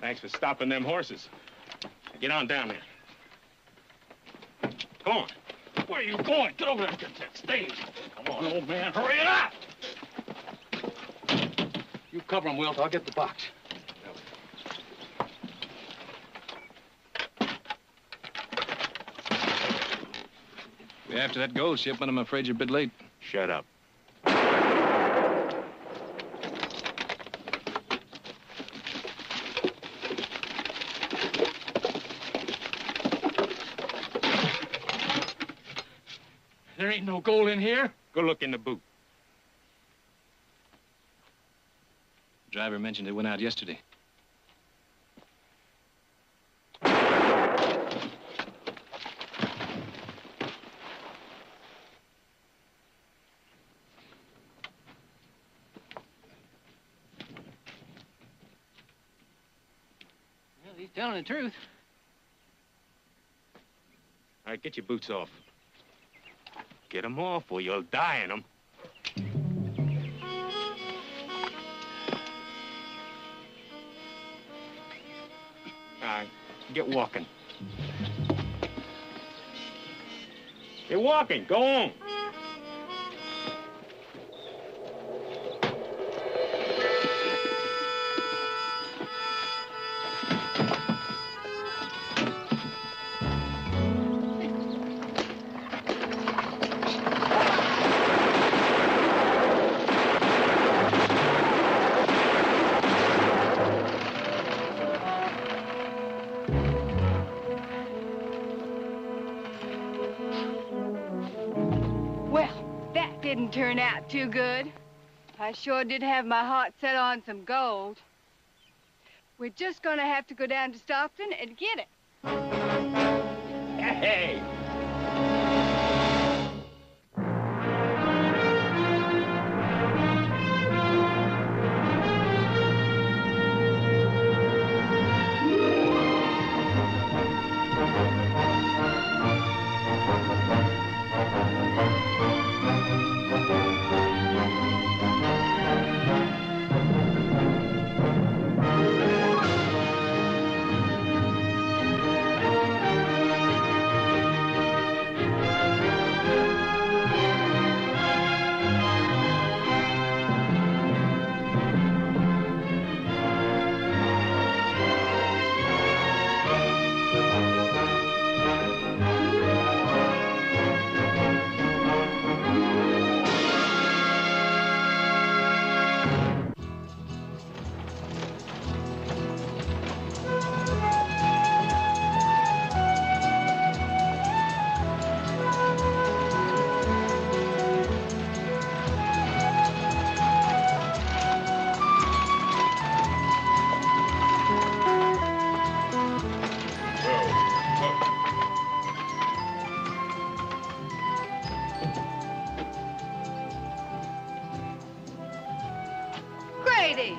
Thanks for stopping them horses. Get on down there. Come on. Where are you going? Get over there and get that stage. Come on, old man. Hurry it up! You cover him, Wilt. I'll get the box. After that gold shipment, I'm afraid you're a bit late. Shut up. There ain't no gold in here. Go look in the boot. The driver mentioned it went out yesterday. He's telling the truth. All right, get your boots off. Get them off or you'll die in them. All right, get walking. Get walking, go on. Didn't turn out too good. I sure did have my heart set on some gold. We're just gonna have to go down to Stockton and get it. Hey! Grady!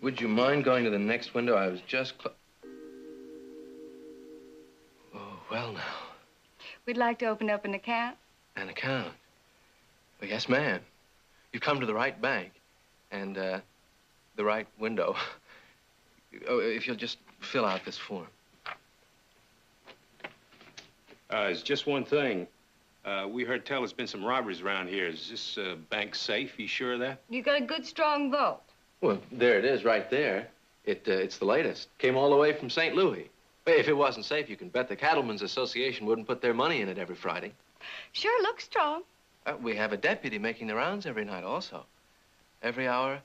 Would you mind going to the next window? I was just Oh, well now. We'd like to open up an account. An account? Well, yes, ma'am. You've come to the right bank and the right window. Oh, if you'll just fill out this form. It's just one thing. We heard tell there's been some robberies around here. Is this bank safe? You sure of that? You got a good, strong vault. Well, there it is, right there. It's the latest. Came all the way from St. Louis. If it wasn't safe, you can bet the Cattlemen's Association wouldn't put their money in it every Friday. Sure looks strong. We have a deputy making the rounds every night also. Every hour,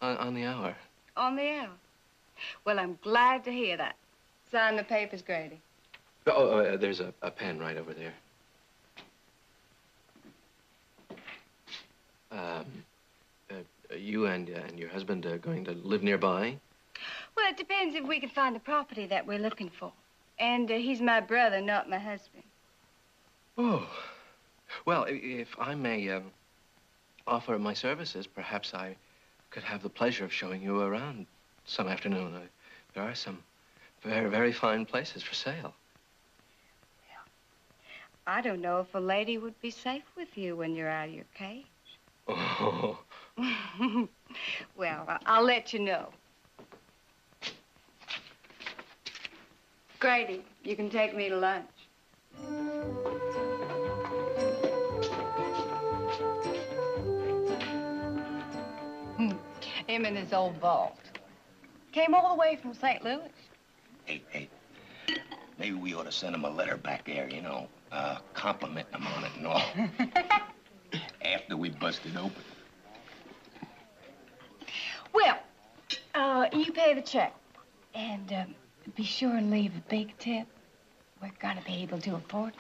on the hour. On the hour. Well, I'm glad to hear that. Sign the papers, Grady. Oh, there's a pen right over there. You and your husband are going to live nearby? Well, it depends if we can find the property that we're looking for. And he's my brother, not my husband. Oh. Well, if I may offer my services, perhaps I could have the pleasure of showing you around some afternoon. There are some very, very fine places for sale. I don't know if a lady would be safe with you when you're out of your cage. Oh. Well, I'll let you know. Grady, you can take me to lunch. Him in his old vault. Came all the way from St. Louis. Hey, maybe we ought to send him a letter back there, you know, complimenting him on it and all. After we busted open. Well, you pay the check. And be sure and leave a big tip. We're gonna be able to afford it.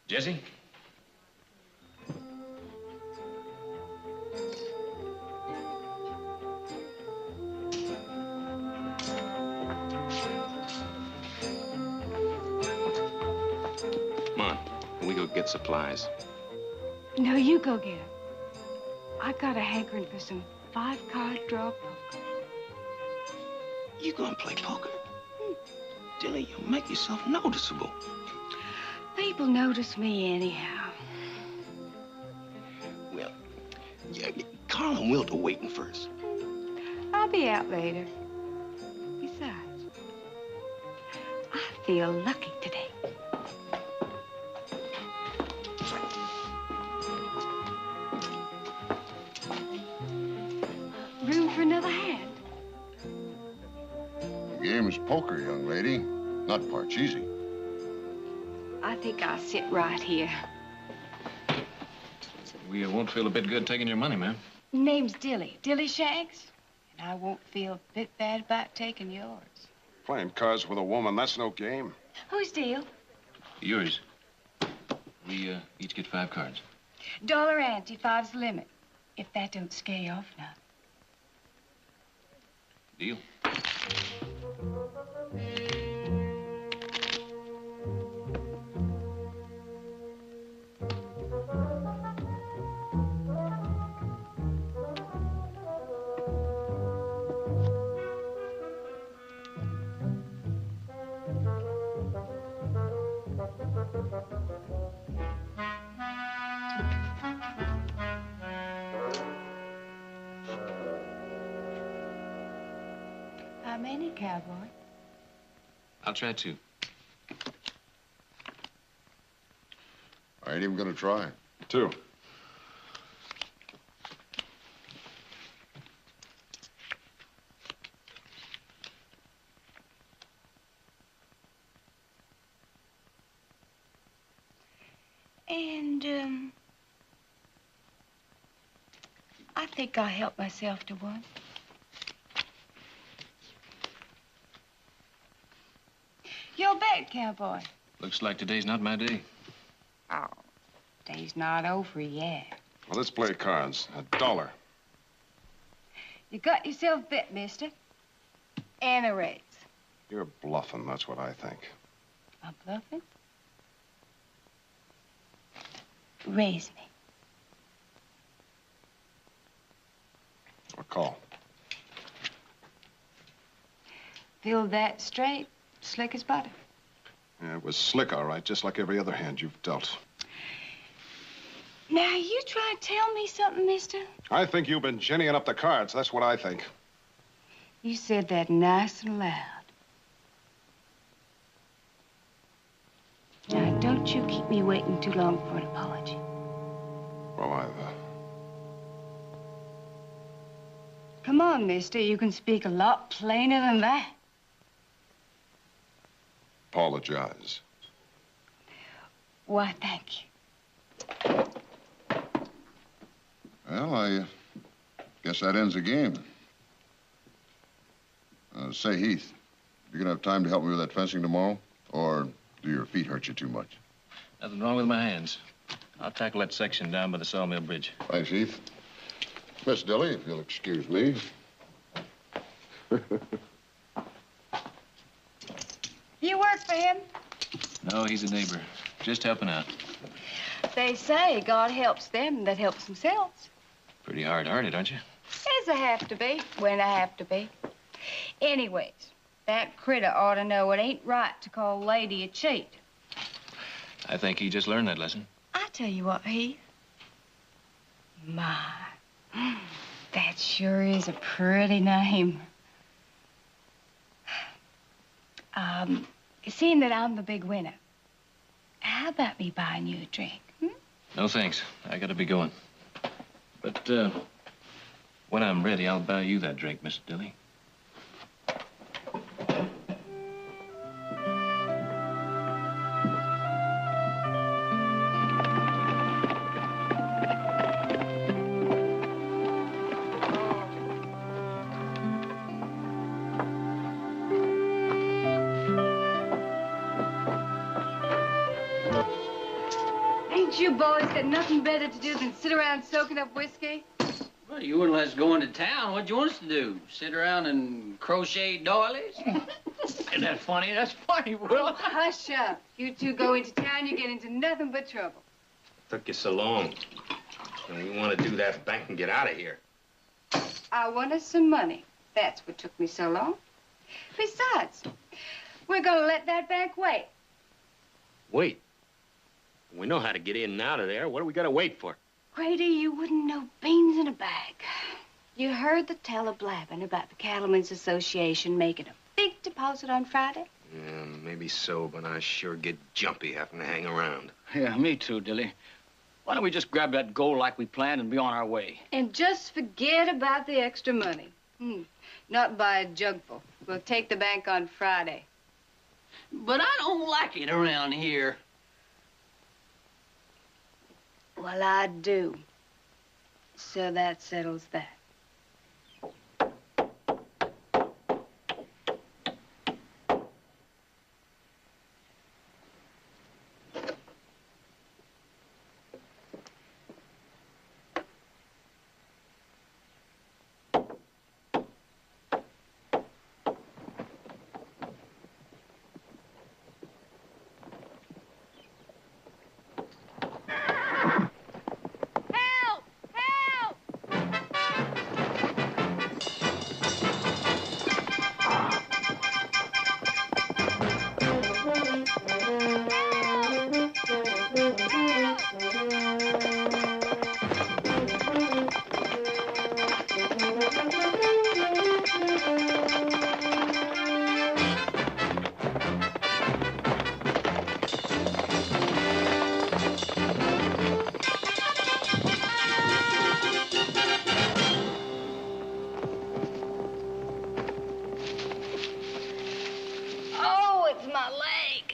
Jesse? Come on, can we go get supplies? No, you go get it. I got a hankering for some 5-card draw poker. You gonna play poker? Dilly, you make yourself noticeable. People notice me anyhow. Well, yeah, Carl and Wilt are waiting first. I'll be out later. Besides, I feel lucky today. Room for another hand? The game is poker, young lady, not parcheesi. I think I'll sit right here. We won't feel a bit good taking your money, ma'am. Name's Dilly. Dilly Shanks. And I won't feel a bit bad about taking yours. Playing cards with a woman, that's no game. Whose deal? Yours. We each get 5 cards. Dollar ante, 5's the limit. If that don't scare you off now. Deal. How many, Cowboy? I'll try 2. I ain't even gonna try. 2. And, I think I'll help myself to one. Your bet, Cowboy. Looks like today's not my day. Oh, day's not over yet. Well, let's play cards. $1. You got yourself bet, mister. And a raise. You're bluffing, that's what I think. I'm bluffing? Raise me. A call. Feel that straight, slick as butter. Yeah, it was slick, all right, just like every other hand you've dealt. Now, you try to tell me something, mister? I think you've been ginnying up the cards. That's what I think. You said that nice and loud. Now, don't you keep me waiting too long for an apology. Well, Come on, mister. You can speak a lot plainer than that. apologize. Why, thank you. Well, I guess that ends the game. Say, Heath, you gonna have time to help me with that fencing tomorrow? Or do your feet hurt you too much? Nothing wrong with my hands. I'll tackle that section down by the Sawmill Bridge. Thanks, Heath. Miss Dilly, if you'll excuse me. You work for him? No, he's a neighbor. Just helping out. They say God helps them that helps themselves. Pretty hard-hearted, aren't you? As I have to be, when I have to be. Anyways, that critter ought to know it ain't right to call a lady a cheat. I think he just learned that lesson. I tell you what, Heath. My, that sure is a pretty name. Seeing that I'm the big winner, how about me buying you a drink? No, thanks. I gotta be going. But, when I'm ready, I'll buy you that drink, Mr. Dilly. Ain't you boys got nothing better to do than sit around soaking up whiskey? Well, you wouldn't let us go into town. What'd you want us to do? Sit around and crochet doilies? Isn't that funny? That's funny, Will. Hush up. You two go into town, you get into nothing but trouble. Took you so long. And we want to do that bank and get out of here. I wanted some money. That's what took me so long. Besides, we're gonna let that bank wait. Wait. We know how to get in and out of there. What do we got to wait for? Grady, you wouldn't know beans in a bag. You heard the teller blabbing about the Cattlemen's Association making a big deposit on Friday? Yeah, maybe so, but I sure get jumpy having to hang around. Yeah, me too, Dilly. Why don't we just grab that gold like we planned and be on our way? And just forget about the extra money. Not buy a jugful. We'll take the bank on Friday. But I don't like it around here. Well, I do. So that settles that.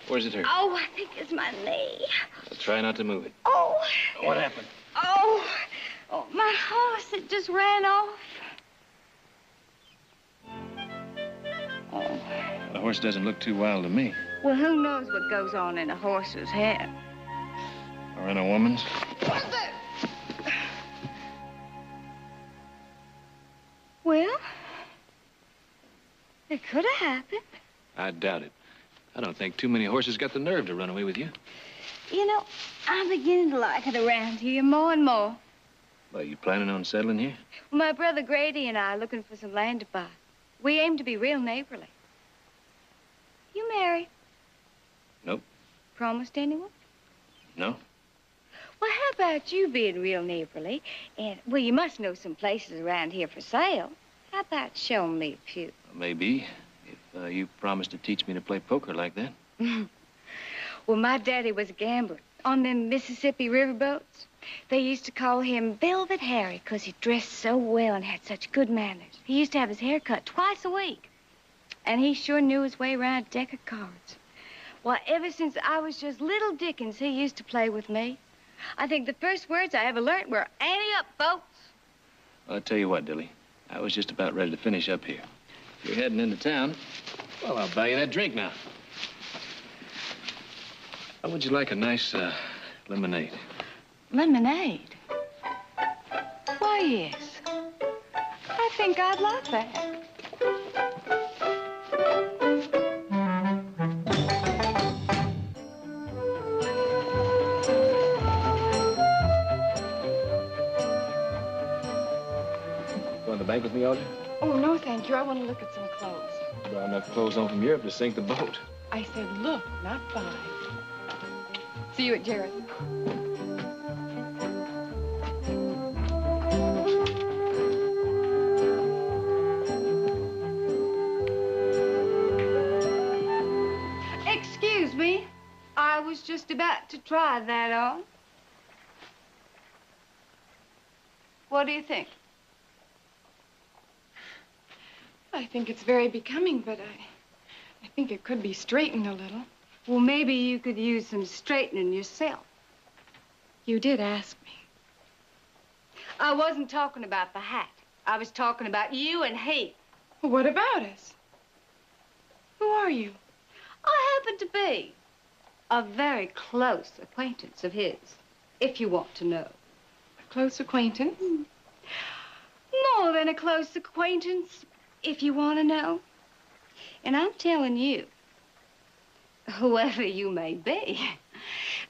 Where's it hurt? Oh, I think it's my knee. Well, try not to move it. Oh. What happened? Oh, my horse, it just ran off. Oh. The horse doesn't look too wild to me. Well, who knows what goes on in a horse's head? Or in a woman's? What's that? Well, it could have happened. I doubt it. I don't think too many horses got the nerve to run away with you. You know, I'm beginning to like it around here more and more. Well, you planning on settling here? Well, my brother Grady and I are looking for some land to buy. We aim to be real neighborly. You married? Nope. Promised anyone? No. Well, how about you being real neighborly? And, well, you must know some places around here for sale. How about showing me a few? Maybe, if you promise to teach me to play poker like that. Well, my daddy was a gambler on them Mississippi riverboats. They used to call him Velvet Harry because he dressed so well and had such good manners. He used to have his hair cut twice a week. And he sure knew his way around a deck of cards. Well, ever since I was just little Dickens, he used to play with me. I think the first words I ever learned were, "Ante up, folks." Well, I'll tell you what, Dilly. I was just about ready to finish up here. If you're heading into town, well, I'll buy you that drink now. How would you like a nice lemonade? Lemonade? Why, yes. I think I'd like that. to the bank with me, Audrey? Oh, no, thank you. I want to look at some clothes. Brought enough clothes home from Europe to sink the boat. I said look, not buy. See you at Jared's. Excuse me. I was just about to try that on. What do you think? I think it's very becoming, but I think it could be straightened a little. Well, maybe you could use some straightening yourself. You did ask me. I wasn't talking about the hat. I was talking about you and Heath. Well, what about us? Who are you? I happen to be a very close acquaintance of his, if you want to know. A close acquaintance? More than a close acquaintance, if you want to know. And I'm telling you, whoever you may be,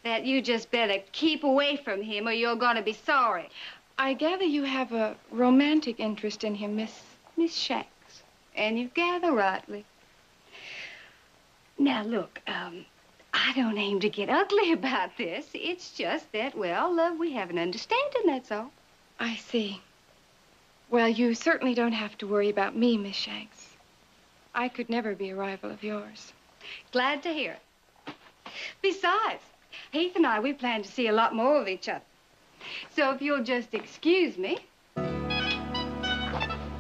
that you just better keep away from him or you're going to be sorry. I gather you have a romantic interest in him, Miss Shanks. And you gather rightly. Now, look, I don't aim to get ugly about this. It's just that, well, we have an understanding, that's all. I see. Well, you certainly don't have to worry about me, Miss Shanks. I could never be a rival of yours. Glad to hear it. Besides, Heath and I, we plan to see a lot more of each other. So if you'll just excuse me, I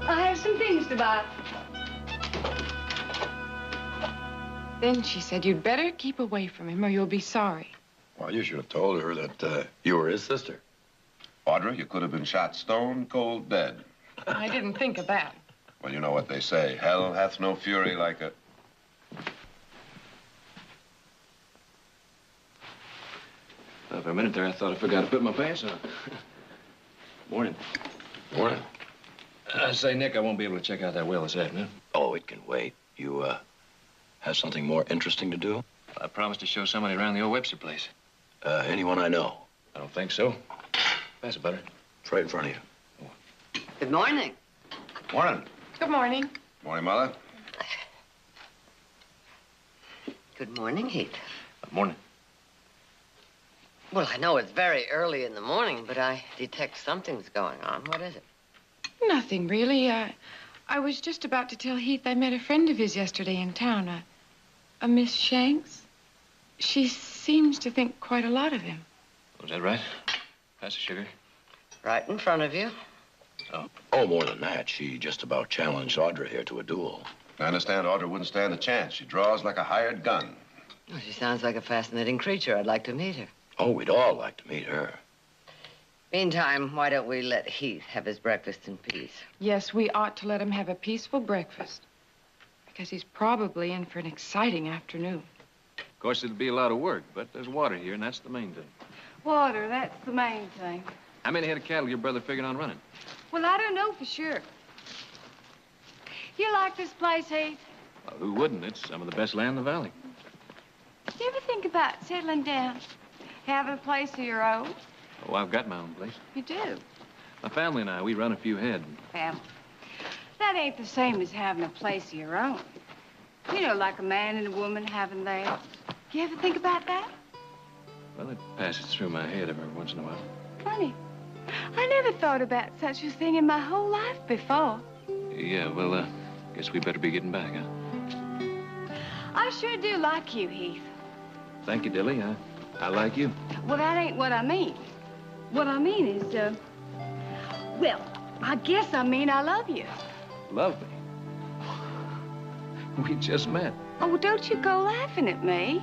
have some things to buy. Then she said you'd better keep away from him or you'll be sorry. Well, you should have told her that you were his sister. Audrey, you could have been shot stone cold dead. I didn't think of that. Well, you know what they say. Hell hath no fury like a... Well, for a minute there, I thought I forgot to put my pants on. Morning. Morning. Say, Nick, I won't be able to check out that will this afternoon. Oh, it can wait. You, have something more interesting to do? I promised to show somebody around the old Webster place. Anyone I know? I don't think so. Pass it, Butter. It's right in front of you. Good morning. Morning. Good morning. Morning, Mother. Good morning, Heath. Morning. Well, I know it's very early in the morning, but I detect something's going on. What is it? Nothing, really. I was just about to tell Heath I met a friend of his yesterday in town, a Miss Shanks. She seems to think quite a lot of him. Was that right? Pass the sugar. Right in front of you. Oh, more than that. She just about challenged Audrey here to a duel. I understand Audrey wouldn't stand a chance. She draws like a hired gun. Well, she sounds like a fascinating creature. I'd like to meet her. Oh, we'd all like to meet her. Meantime, why don't we let Heath have his breakfast in peace? Yes, we ought to let him have a peaceful breakfast. Because he's probably in for an exciting afternoon. Of course, it'll be a lot of work, but there's water here, and that's the main thing. Water, that's the main thing. How many head of cattle your brother figured on running? Well, I don't know for sure. You like this place, Heath? Well, who wouldn't? It's some of the best land in the valley. Do you ever think about settling down? Having a place of your own? Oh, I've got my own place. You do? My family and I, we run a few head. Family. That ain't the same as having a place of your own. You know, like a man and a woman having theirs. You ever think about that? Well, it passes through my head every once in a while. Funny. I never thought about such a thing in my whole life before. Yeah, well, guess we better be getting back, huh? I sure do like you, Heath. Thank you, Dilly. I like you. Well, that ain't what I mean. What I mean is, well, I guess I mean I love you. Love me? We just met. Oh, well, don't you go laughing at me.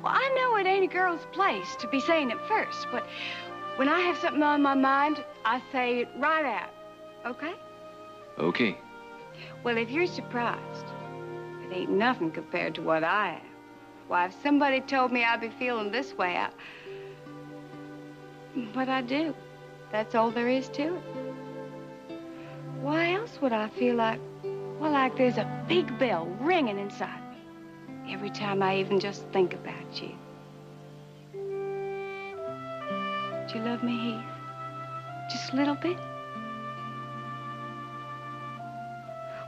Well, I know it ain't a girl's place to be saying it first, but when I have something on my mind, I say it right out, okay? Okay. Well, if you're surprised, it ain't nothing compared to what I am. Why, if somebody told me I'd be feeling this way, but I do. That's all there is to it. Why else would I feel like, well, like there's a big bell ringing inside me every time I even just think about you? Do you love me, Heath? Just a little bit?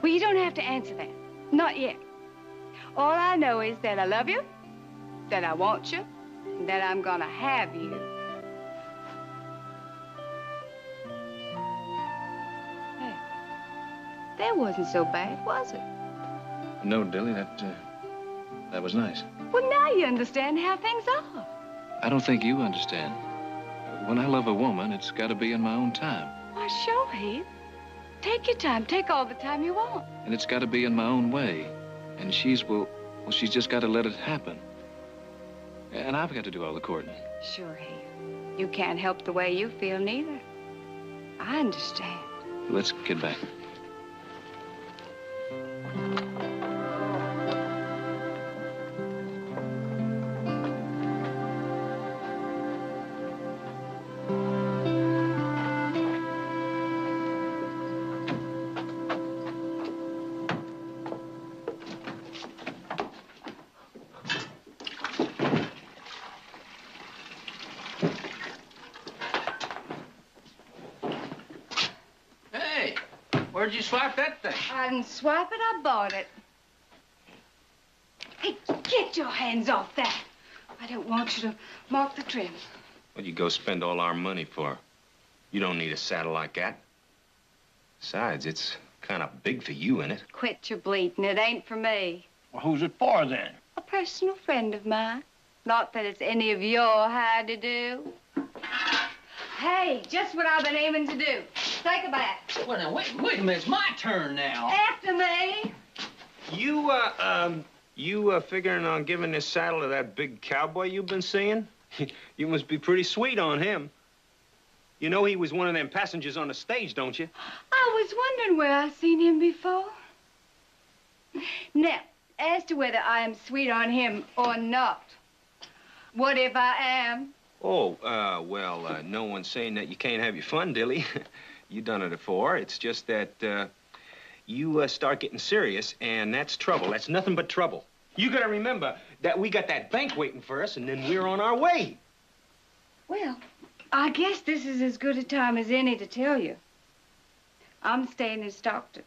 Well, you don't have to answer that. Not yet. All I know is that I love you, that I want you, and that I'm gonna have you. Hey, that wasn't so bad, was it? No, Dilly, that was nice. Well, now you understand how things are. I don't think you understand. When I love a woman, it's got to be in my own time. Why, sure, Heath. Take your time. Take all the time you want. And it's got to be in my own way. And she's just got to let it happen. And I've got to do all the courting. Sure, Heath. You can't help the way you feel, neither. I understand. Let's get back. Where'd you swipe that thing? I didn't swipe it, I bought it. Hey, get your hands off that. I don't want you to mark the trim. What'd you go spend all our money for? You don't need a saddle like that. Besides, it's kind of big for you, ain't it? Quit your bleating. It ain't for me. Well, who's it for, then? A personal friend of mine. Not that it's any of your howdy-do. Hey, just what I've been aiming to do. Take a bath. Well, now, wait a minute. It's my turn now. After me. You figuring on giving this saddle to that big cowboy you've been seeing? You must be pretty sweet on him. You know he was one of them passengers on the stage, don't you? I was wondering where I've seen him before. Now, as to whether I am sweet on him or not, what if I am? Oh, well, no one's saying that you can't have your fun, Dilly. You done it before. It's just that, you start getting serious, and that's trouble. That's nothing but trouble. You gotta remember that we got that bank waiting for us, and then we're on our way. Well, I guess this is as good a time as any to tell you. I'm staying in Stockton.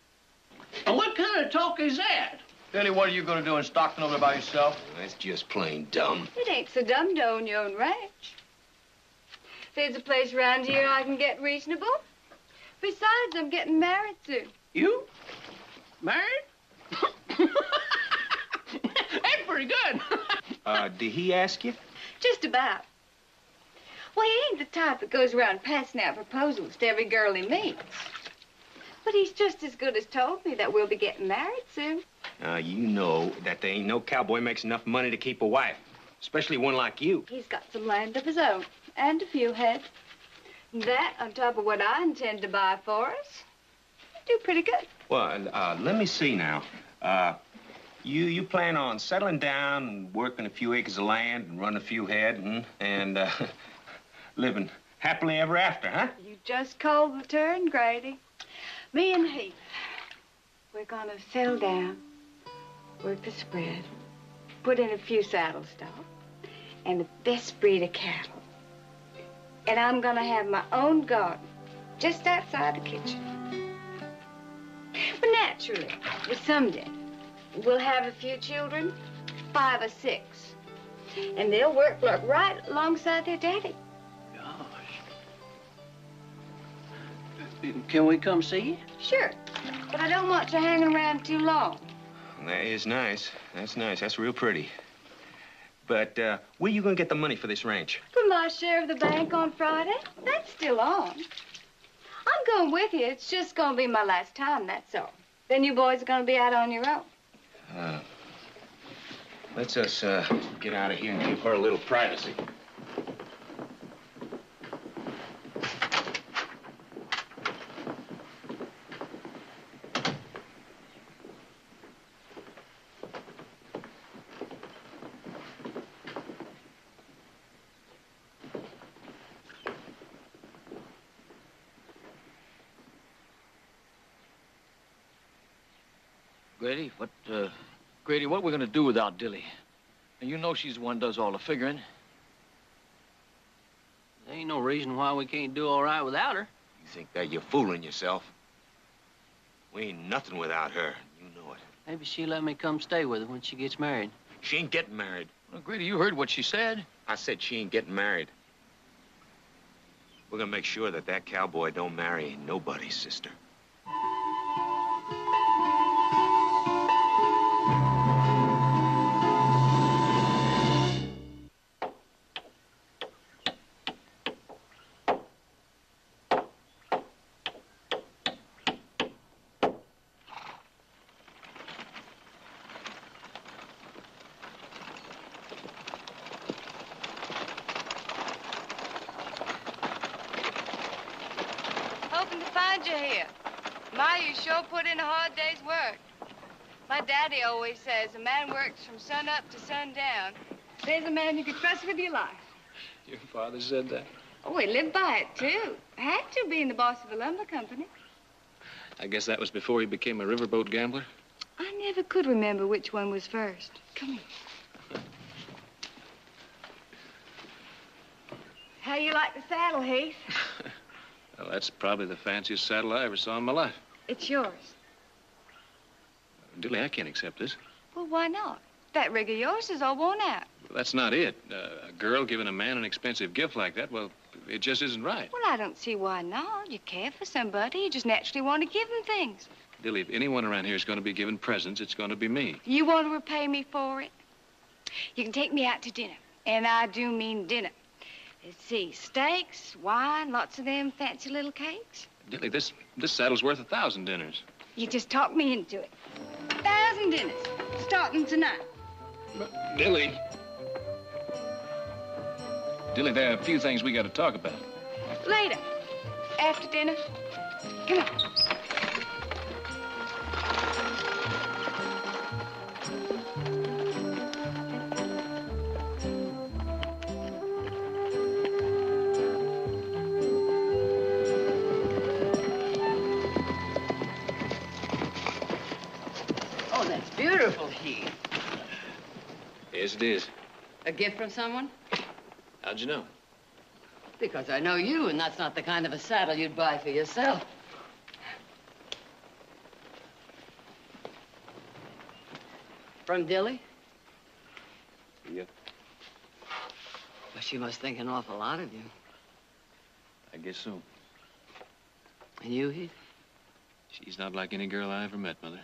And what kind of talk is that? Dilly, what are you going to do in Stockton over there by yourself? That's just plain dumb. It ain't so dumb to own your own ranch. There's a place around here I can get reasonable. Besides, I'm getting married soon. You? Married? That's pretty good. Did he ask you? Just about. Well, he ain't the type that goes around passing out proposals to every girl he meets. But he's just as good as told me that we'll be getting married soon. You know that there ain't no cowboy makes enough money to keep a wife, especially one like you. He's got some land of his own, and a few head. That, on top of what I intend to buy for us, do pretty good. Well, let me see now. You plan on settling down and working a few acres of land and running a few head and living happily ever after, huh? You just called the turn, Grady. Me and Heath, we're gonna settle down, work the spread, put in a few saddle stock, and the best breed of cattle. And I'm gonna have my own garden just outside the kitchen. But naturally, someday, we'll have a few children, 5 or 6. And they'll work right alongside their daddy. Can we come see you? Sure, but I don't want you hanging around too long. That is nice. That's nice. That's real pretty. But where you gonna get the money for this ranch? From my share of the bank on Friday. That's still on. I'm going with you. It's just gonna be my last time, that's all. Then you boys are gonna be out on your own. Let's us get out of here and give her a little privacy. Grady, what we're gonna do without Dilly? And you know she's the one who does all the figuring. There ain't no reason why we can't do all right without her. You think that you're fooling yourself? We ain't nothing without her. You know it. Maybe she'll let me come stay with her when she gets married. She ain't getting married. Well, Grady, you heard what she said. I said she ain't getting married. We're gonna make sure that that cowboy don't marry nobody's sister. Hoping to find you here. Ma, you sure put in a hard day's work. My daddy always says a man works from sun up to sundown. There's a man you can trust with your life. Your father said that? Oh, he lived by it, too. Had to, being the boss of a lumber company. I guess that was before he became a riverboat gambler? I never could remember which one was first. Come here. How you like the saddle, Heath? Well, that's probably the fanciest saddle I ever saw in my life. It's yours. Dilly, I can't accept this. Well, why not? That rig of yours is all worn out. Well, that's not it. A girl giving a man an expensive gift like that, well, it just isn't right. Well, I don't see why not. You care for somebody. You just naturally want to give them things. Dilly, if anyone around here is going to be given presents, it's going to be me. You want to repay me for it? You can take me out to dinner. And I do mean dinner. Let's see, steaks, wine, lots of them fancy little cakes. Dilly, this saddle's worth 1,000 dinners. You just talked me into it. 1,000 dinners, starting tonight. But, Dilly. Dilly, there are a few things we got to talk about. Later, after dinner. Come on. Oh, that's beautiful, Heath. Yes, it is. A gift from someone? How'd you know? Because I know you, and that's not the kind of a saddle you'd buy for yourself. From Dilly? Yeah. Well, she must think an awful lot of you. I guess so. And you, Heath? She's not like any girl I ever met, Mother.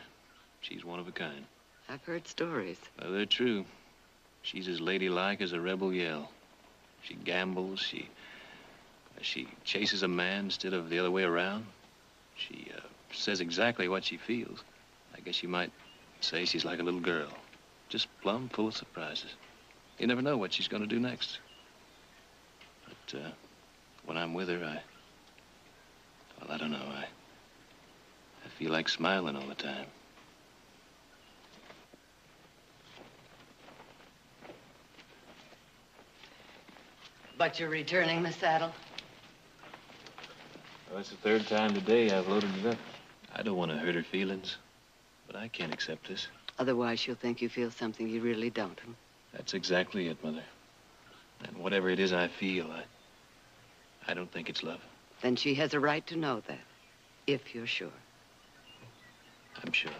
She's one of a kind. I've heard stories. Well, they're true. She's as ladylike as a rebel yell. She gambles, she chases a man instead of the other way around. She says exactly what she feels. I guess you might say she's like a little girl, just plumb full of surprises. You never know what she's going to do next. But when I'm with her, I don't know, I feel like smiling all the time. But you're returning the saddle? Well, it's the third time today I've loaded it up. I don't want to hurt her feelings, but I can't accept this. Otherwise, she'll think you feel something you really don't. Huh? That's exactly it, Mother. And whatever it is I feel, I don't think it's love. Then she has a right to know that, if you're sure. I'm sure.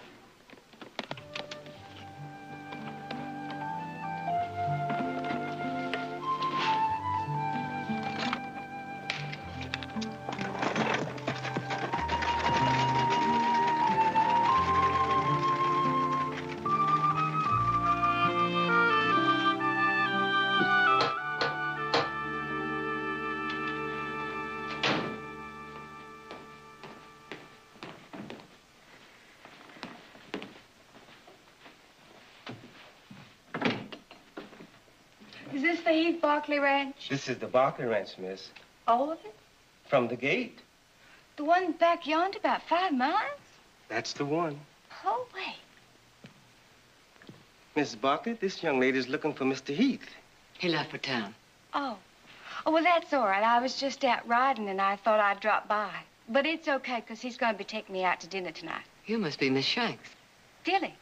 Is this the Heath Barkley Ranch? This is the Barkley Ranch, miss. All of it? From the gate. The one back yonder about 5 miles? That's the one. Oh, wait. Mrs. Barkley, this young lady's looking for Mr. Heath. He left for town. Oh. Oh, well, that's all right. I was just out riding, and I thought I'd drop by. But it's okay, because he's going to be taking me out to dinner tonight. You must be Miss Shanks. Dilly.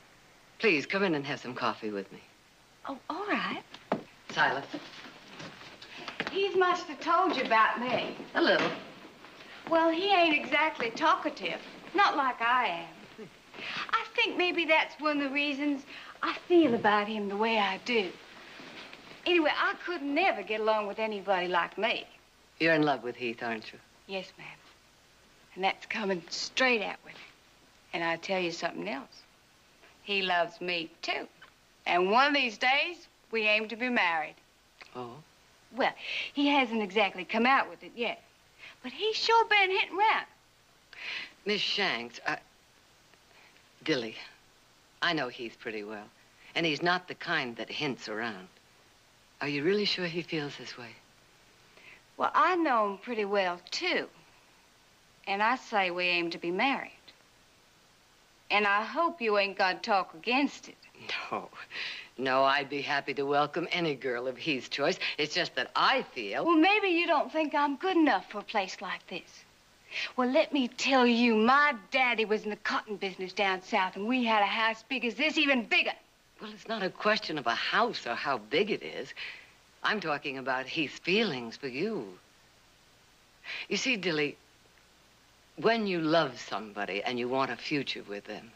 Please, come in and have some coffee with me. Oh, all right. Silas. Heath must have told you about me. A little. Well, he ain't exactly talkative. Not like I am. I think maybe that's one of the reasons I feel about him the way I do. Anyway, I could never get along with anybody like me. You're in love with Heath, aren't you? Yes, ma'am. And that's coming straight out with him. And I'll tell you something else. He loves me, too. And one of these days, we aim to be married. Oh? Well, he hasn't exactly come out with it yet. But he's sure been hitting around. Miss Shanks, Dilly, I know Heath pretty well. And he's not the kind that hints around. Are you really sure he feels this way? Well, I know him pretty well, too. And I say we aim to be married. And I hope you ain't gonna talk against it. No. No, I'd be happy to welcome any girl of Heath's choice. It's just that I feel... Well, maybe you don't think I'm good enough for a place like this. Well, let me tell you, my daddy was in the cotton business down south, and we had a house big as this, even bigger. Well, it's not a question of a house or how big it is. I'm talking about Heath's feelings for you. You see, Dilly, when you love somebody and you want a future with them,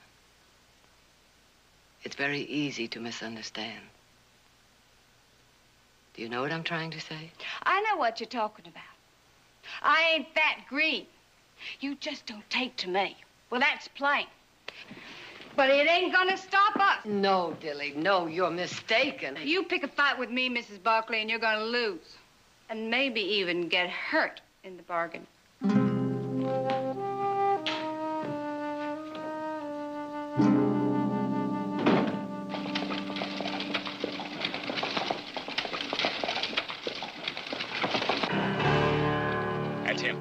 it's very easy to misunderstand. Do you know what I'm trying to say? I know what you're talking about. I ain't that green. You just don't take to me. Well, that's plain. But it ain't gonna stop us. No, Dilly, no, you're mistaken. You pick a fight with me, Mrs. Barkley, and you're gonna lose. And maybe even get hurt in the bargain. That's him.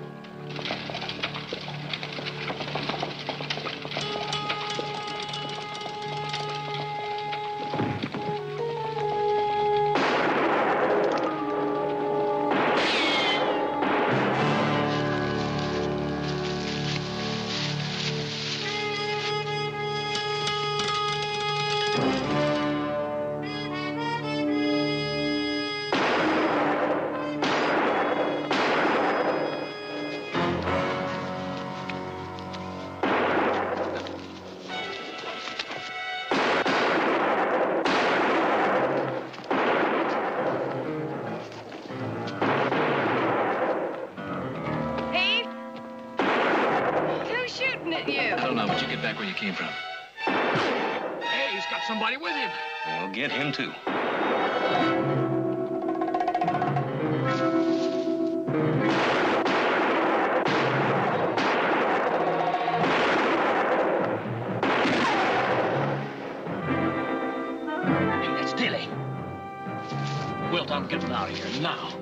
Where you came from. Hey, he's got somebody with him. Well, get him, too. Hey, that's Dilly. Wilt, I'm getting out of here now.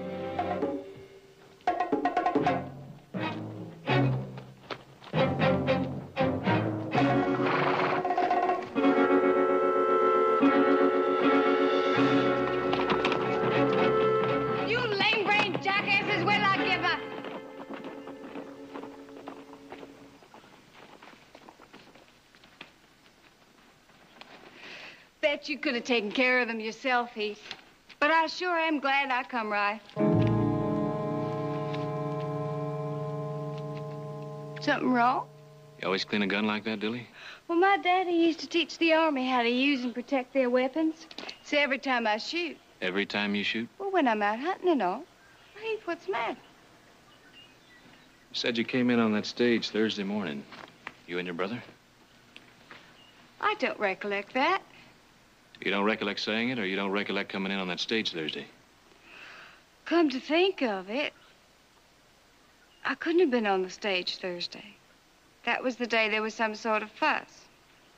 Bet you could have taken care of them yourself, Heath. But I sure am glad I come right. Something wrong? You always clean a gun like that, Dilly? Well, my daddy used to teach the Army how to use and protect their weapons. So every time I shoot. Every time you shoot? Well, when I'm out hunting and all. Heath, what's the matter? You said you came in on that stage Thursday morning. You and your brother? I don't recollect that. You don't recollect saying it, or you don't recollect coming in on that stage Thursday? Come to think of it, I couldn't have been on the stage Thursday. That was the day there was some sort of fuss.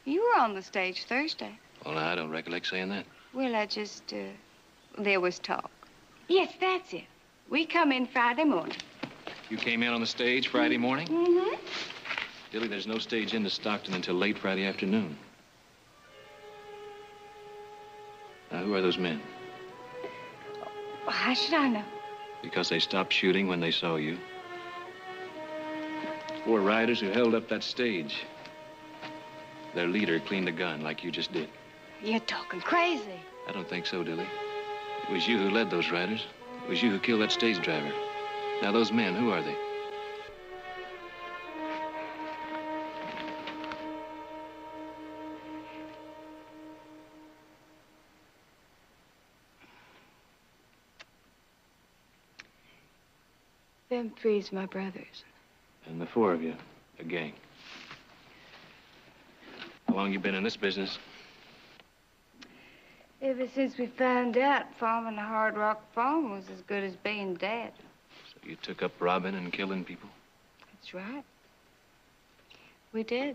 You were on the stage Thursday. Well, no, I don't recollect saying that. Well, there was talk. Yes, that's it. We come in Friday morning. You came in on the stage Friday morning? Mm-hmm. Dilly, there's no stage into Stockton until late Friday afternoon. Now, who are those men? Well, how should I know? Because they stopped shooting when they saw you. 4 riders who held up that stage. Their leader cleaned a gun like you just did. You're talking crazy. I don't think so, Dilly. It was you who led those riders. It was you who killed that stage driver. Now, those men, who are they? Them three's my brothers. And the four of you, a gang. How long you been in this business? Ever since we found out farming a hard rock farm was as good as being dead. So you took up robbing and killing people? That's right. We did.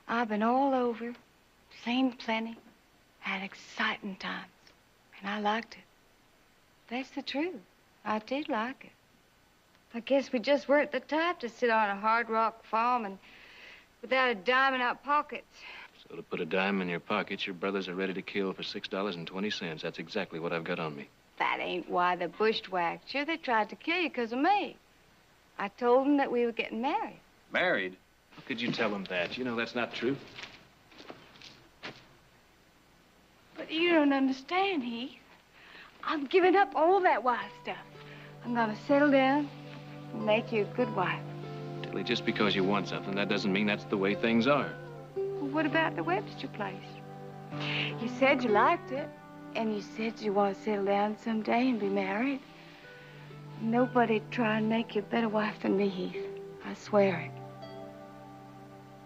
I've been all over, seen plenty, had exciting times, and I liked it. That's the truth. I did like it. I guess we just weren't the type to sit on a hard rock farm and without a dime in our pockets. So to put a dime in your pockets, your brothers are ready to kill for $6.20. That's exactly what I've got on me. That ain't why they bushwhacked you. They tried to kill you because of me. I told them that we were getting married. Married? How could you tell them that? You know that's not true. But you don't understand, Heath. I'm giving up all that wild stuff. I'm gonna settle down and make you a good wife. Tilly, just because you want something, that doesn't mean that's the way things are. Well, what about the Webster place? You said you liked it, and you said you want to settle down someday and be married. Nobody'd try and make you a better wife than me, Heath. I swear it.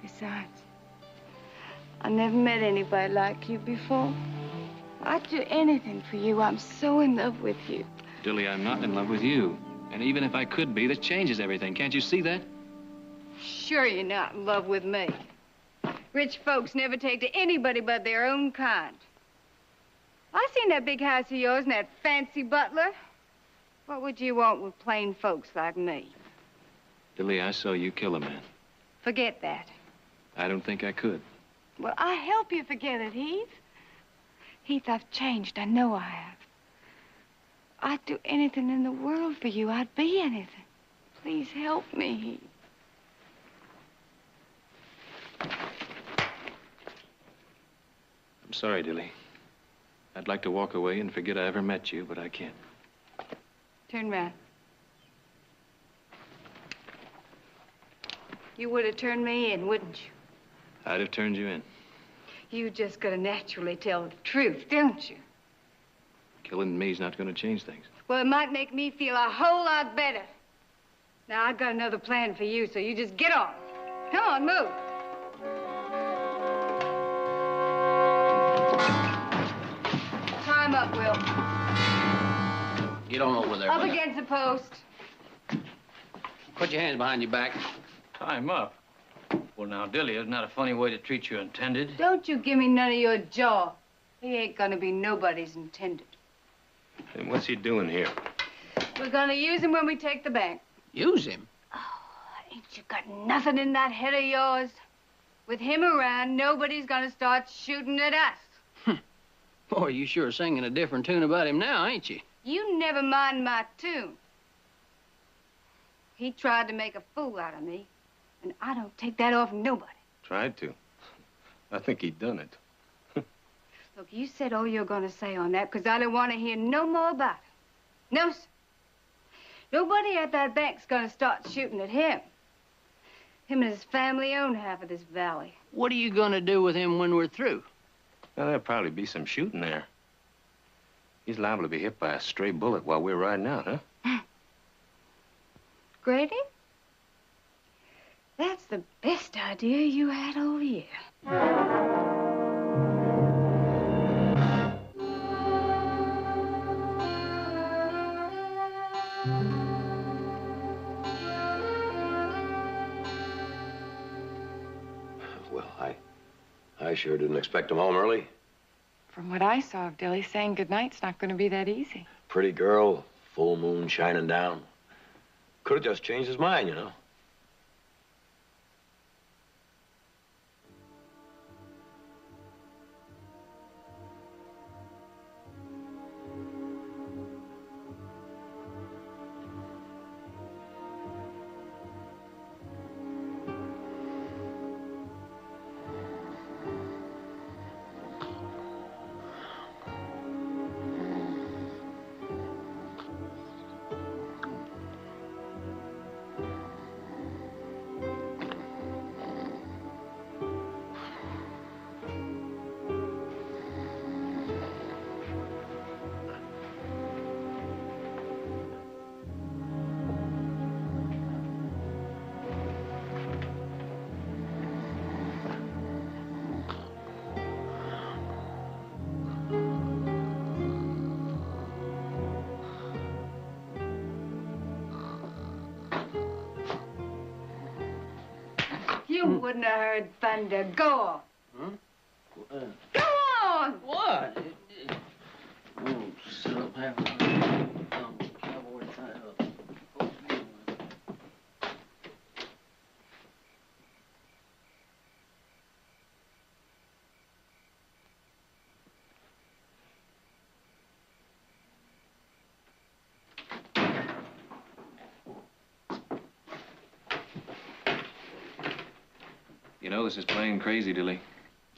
Besides, I never met anybody like you before. I'd do anything for you. I'm so in love with you. Dilly, I'm not in love with you. And even if I could be, that changes everything. Can't you see that? Sure you're not in love with me. Rich folks never take to anybody but their own kind. I seen that big house of yours and that fancy butler. What would you want with plain folks like me? Dilly, I saw you kill a man. Forget that. I don't think I could. Well, I help you forget it, Heath. Heath, I've changed. I know I have. I'd do anything in the world for you. I'd be anything. Please help me, Heath. I'm sorry, Dilly. I'd like to walk away and forget I ever met you, but I can't. Turn round. You would have turned me in, wouldn't you? I'd have turned you in. You just gotta naturally tell the truth, don't you? Killing me's not going to change things. Well, it might make me feel a whole lot better. Now, I've got another plan for you, so you just get on. Come on, move. Time up, Will. Get on over there. Up against the post. Put your hands behind your back. Time up. Well, now, Dilly, isn't that a funny way to treat your intended? Don't you give me none of your jaw. He ain't gonna be nobody's intended. And what's he doing here? We're gonna use him when we take the bank. Use him? Oh, ain't you got nothing in that head of yours? With him around, nobody's gonna start shooting at us. Boy, you sure singing a different tune about him now, ain't you? You never mind my tune. He tried to make a fool out of me, and I don't take that off nobody. Tried to. I think he done it. Look, you said all you're gonna say on that, because I don't want to hear no more about it. No, sir. Nobody at that bank's gonna start shooting at him. Him and his family own half of this valley. What are you gonna do with him when we're through? Well, there'll probably be some shooting there. He's liable to be hit by a stray bullet while we're riding out, huh? Grady? That's the best idea you had all year. Well, I sure didn't expect him home early. From what I saw of Dilly, saying goodnight's not going to be that easy. Pretty girl, full moon shining down. Could have just changed his mind, you know. You wouldn't have heard thunder. Go on. Huh? Go on! What? Oh, sit up half an hour. Cowboy tied up. You know, this is plain crazy, Dilly.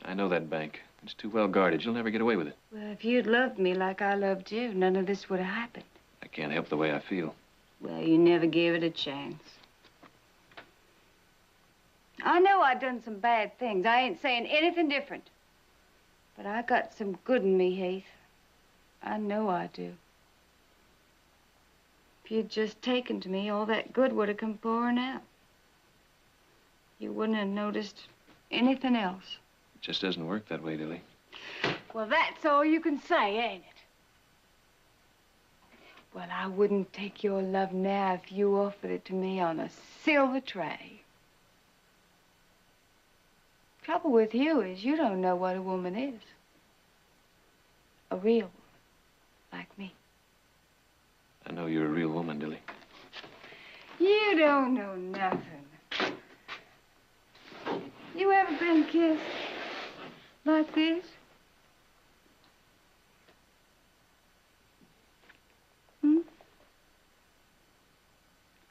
I know that bank. It's too well guarded. You'll never get away with it. Well, if you'd loved me like I loved you, none of this would have happened. I can't help the way I feel. Well, you never gave it a chance. I know I've done some bad things. I ain't saying anything different. But I got some good in me, Heath. I know I do. If you'd just taken to me, all that good would have come pouring out. You wouldn't have noticed anything else. It just doesn't work that way, Dilly. Well, that's all you can say, ain't it? Well, I wouldn't take your love now if you offered it to me on a silver tray. Trouble with you is you don't know what a woman is. A real woman, like me. I know you're a real woman, Dilly. You don't know nothing. You ever been kissed like this? Hmm?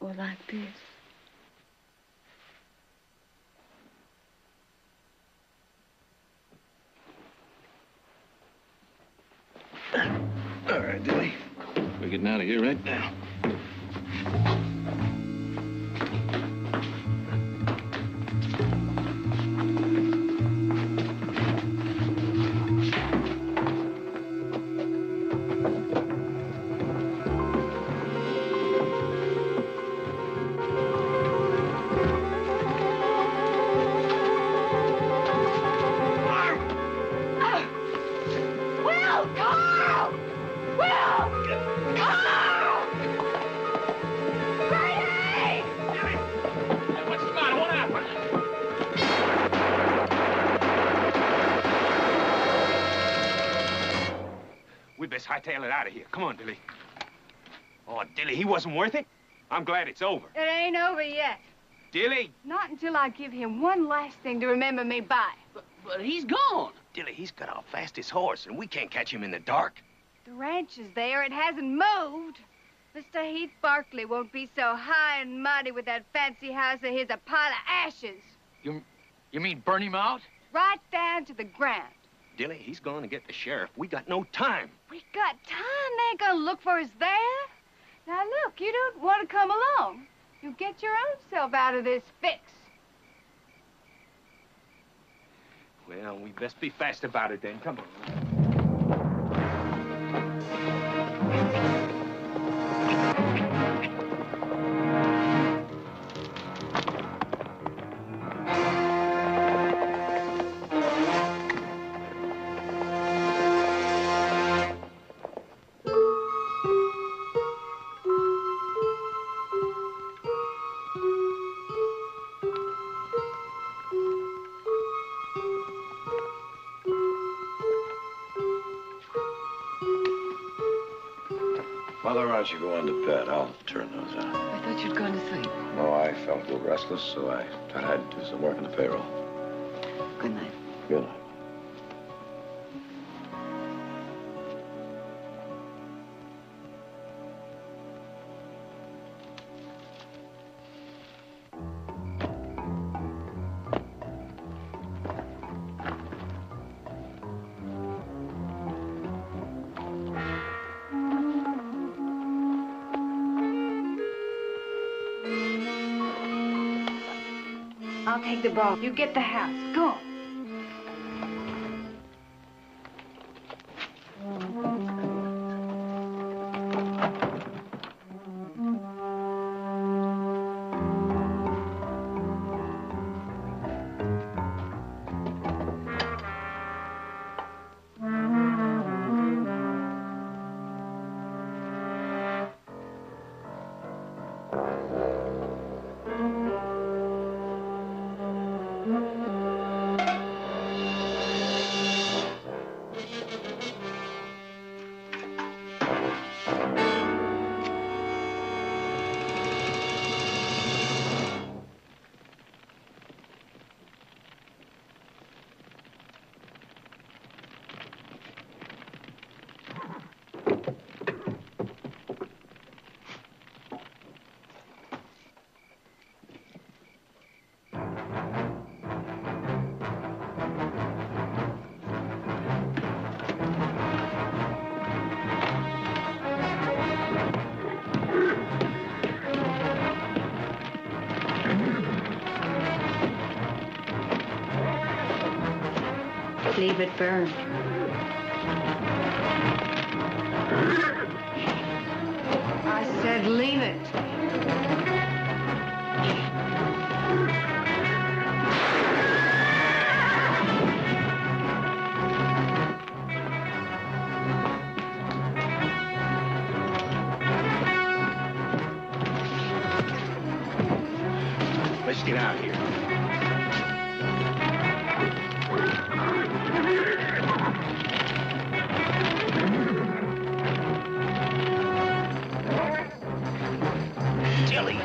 Or like this? All right, Dilly. We're getting out of here right now. We best hightail it out of here. Come on, Dilly. Oh, Dilly, he wasn't worth it. I'm glad it's over. It ain't over yet. Dilly! Not until I give him one last thing to remember me by. But he's gone. Dilly, he's got our fastest horse, and we can't catch him in the dark. The ranch is there. It hasn't moved. Mr. Heath Barkley won't be so high and mighty with that fancy house of his a pile of ashes. You mean burn him out? Right down to the ground. Dilly, he's going to get the sheriff. We got no time. We got time. They ain't gonna look for us there. Now, look, you don't want to come along. You get your own self out of this fix. Well, we best be fast about it then. Come on. Mother, why don't you go on to bed? I'll turn those on. I thought you'd gone to sleep. No, I felt a little restless, so I thought I'd do some work on the payroll. Good night. Good night. I'll take the ball. You get the house. Go. Leave it burn. I said leave it. Let's get out of here. Tilly.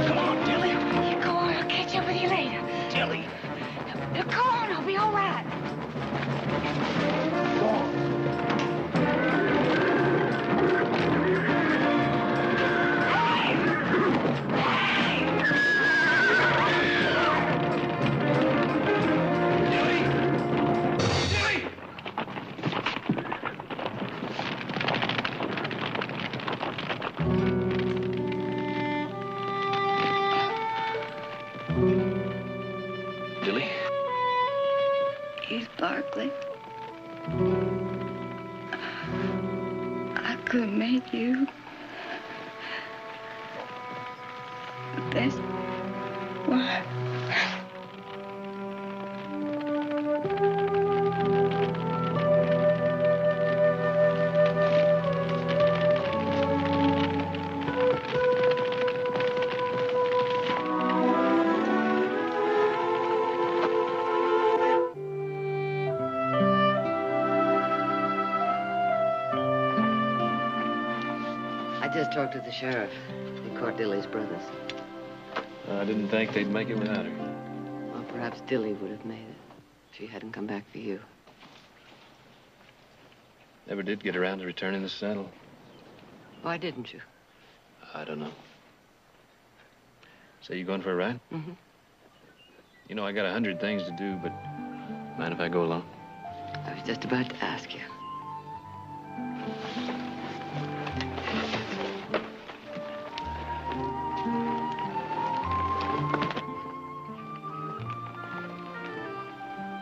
Come on, Tilly. You go on, I'll catch up with you later. Tilly. Now, go on, I'll be all right. Dilly? He's Barkley. I could make you the best wife. I just talked to the sheriff. He caught Dilly's brothers. I didn't think they'd make it without her. Well, perhaps Dilly would have made it if she hadn't come back for you. Never did get around to returning the saddle. Why didn't you? I don't know. Say, you going for a ride? Mm-hmm. You know, I got 100 things to do, but mind if I go along? I was just about to ask you.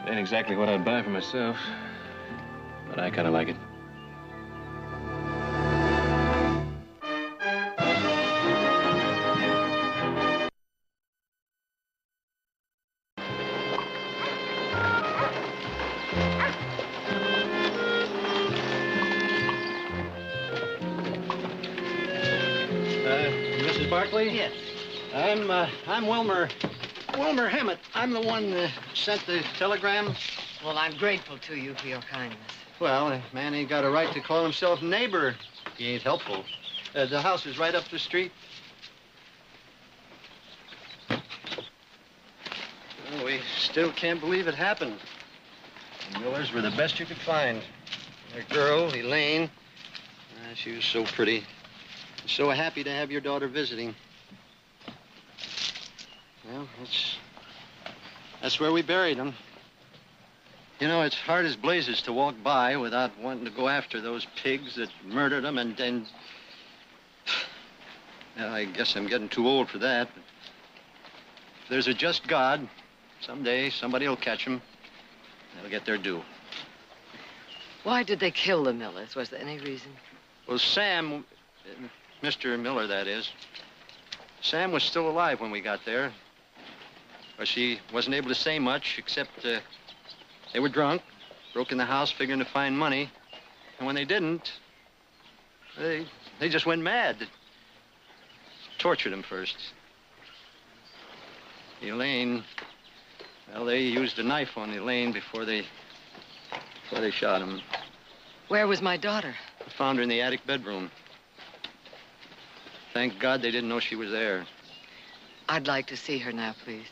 Ain't exactly what I'd buy for myself, but I kind of like it. Mrs. Barkley? Yes. I'm Wilmer Hammett. I'm the one that sent the telegram. Well, I'm grateful to you for your kindness. Well, a man ain't got a right to call himself neighbor. He ain't helpful. The house is right up the street. Well, we still can't believe it happened. The Millers were the best you could find. Their girl, Elaine, she was so pretty. So happy to have your daughter visiting. Well, that's where we buried them. You know, it's hard as blazes to walk by without wanting to go after those pigs that murdered them and well, I guess I'm getting too old for that. But if there's a just God, someday somebody will catch them. They'll get their due. Why did they kill the Millers? Was there any reason? Well, Sam, Mr. Miller, that is, Sam was still alive when we got there. Well, she wasn't able to say much, except they were drunk, broke in the house figuring to find money. And when they didn't, they just went mad. Tortured him first. Elaine, well, they used a knife on Elaine before they shot him. Where was my daughter? I found her in the attic bedroom. Thank God they didn't know she was there. I'd like to see her now, please.